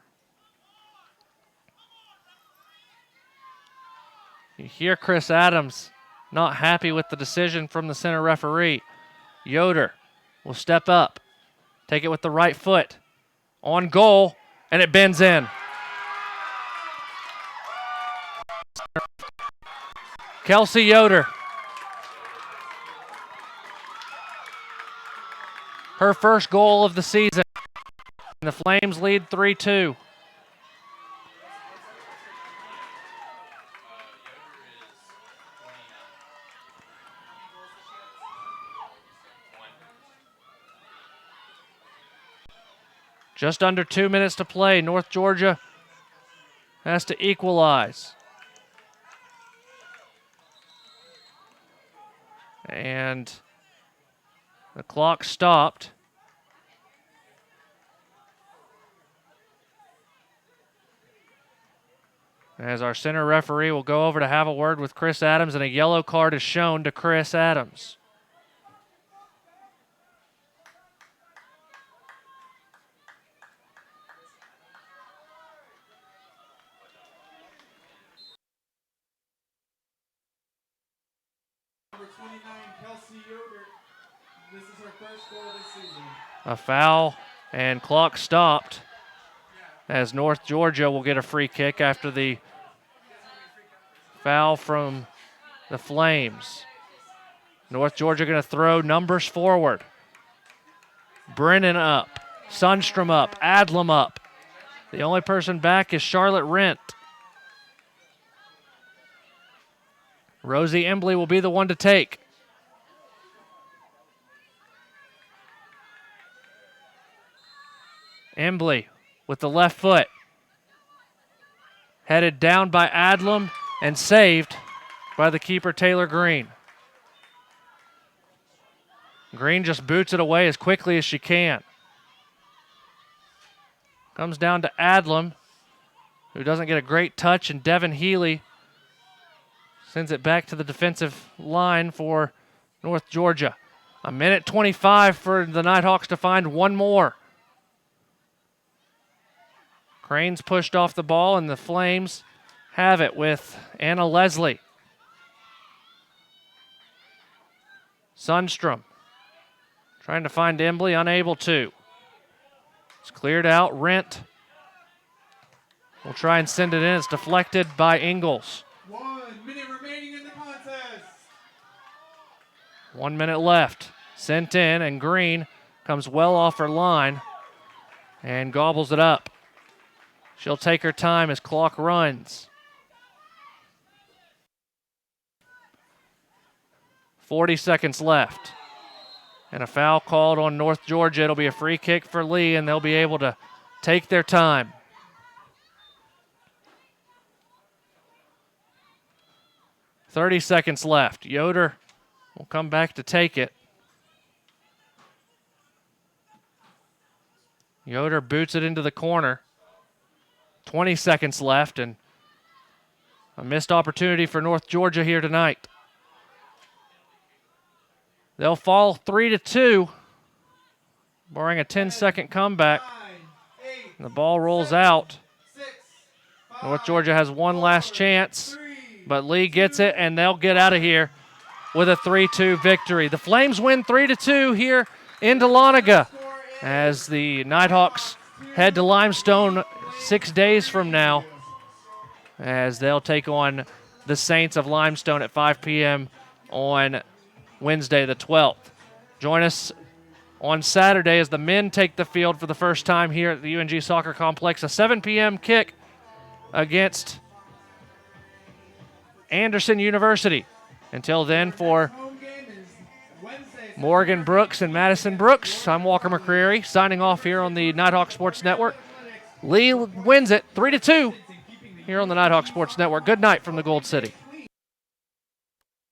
You hear Chris Adams not happy with the decision from the center referee. Yoder will step up, take it with the right foot, on goal, and it bends in. Kelsey Yoder. Her first goal of the season. And the Flames lead 3-2. Just under 2 minutes to play. North Georgia has to equalize. And the clock stopped. As our center referee will go over to have a word with Chris Adams, and a yellow card is shown to Chris Adams. Number 29, Kelsey Yoder. This is her first goal this season. A foul, and clock stopped as North Georgia will get a free kick after the foul from the Flames. North Georgia going to throw numbers forward. Brennan up, Sundstrom up, Adlam up. The only person back is Charlotte Rent. Rosie Embley will be the one to take. Embley with the left foot. Headed down by Adlam and saved by the keeper, Taylor Green. Green just boots it away as quickly as she can. Comes down to Adlam, who doesn't get a great touch, and Devin Healy sends it back to the defensive line for North Georgia. 1:25 for the Nighthawks to find one more. Cranes pushed off the ball, and the Flames have it with Anna Leslie. Sundstrom trying to find Embley, unable to. It's cleared out. Rent will try and send it in. It's deflected by Ingles. 1 minute remaining in the contest. 1 minute left. Sent in, and Green comes well off her line and gobbles it up. She'll take her time as clock runs. 40 seconds left. And a foul called on North Georgia. It'll be a free kick for Lee, and they'll be able to take their time. .30 seconds left. Yoder will come back to take it. Yoder boots it into the corner. 20 seconds left, and a missed opportunity for North Georgia here tonight. They'll fall 3-2, barring a 10-second comeback. And the ball rolls out. North Georgia has one last chance, but Lee gets it, and they'll get out of here with a 3-2 victory. The Flames win 3-2 here in Dahlonega as the Nighthawks head to Limestone 6 days from now, as they'll take on the Saints of Limestone at 5 p.m. on Wednesday the 12th. Join us on Saturday as the men take the field for the first time here at the UNG Soccer Complex. A 7 p.m. kick against Anderson University. Until then, for Morgan Brooks and Madison Brooks, I'm Walker McCreary, signing off here on the Nighthawk Sports Network. Lee wins it 3-2 here on the Nighthawk Sports Network. Good night from the Gold City.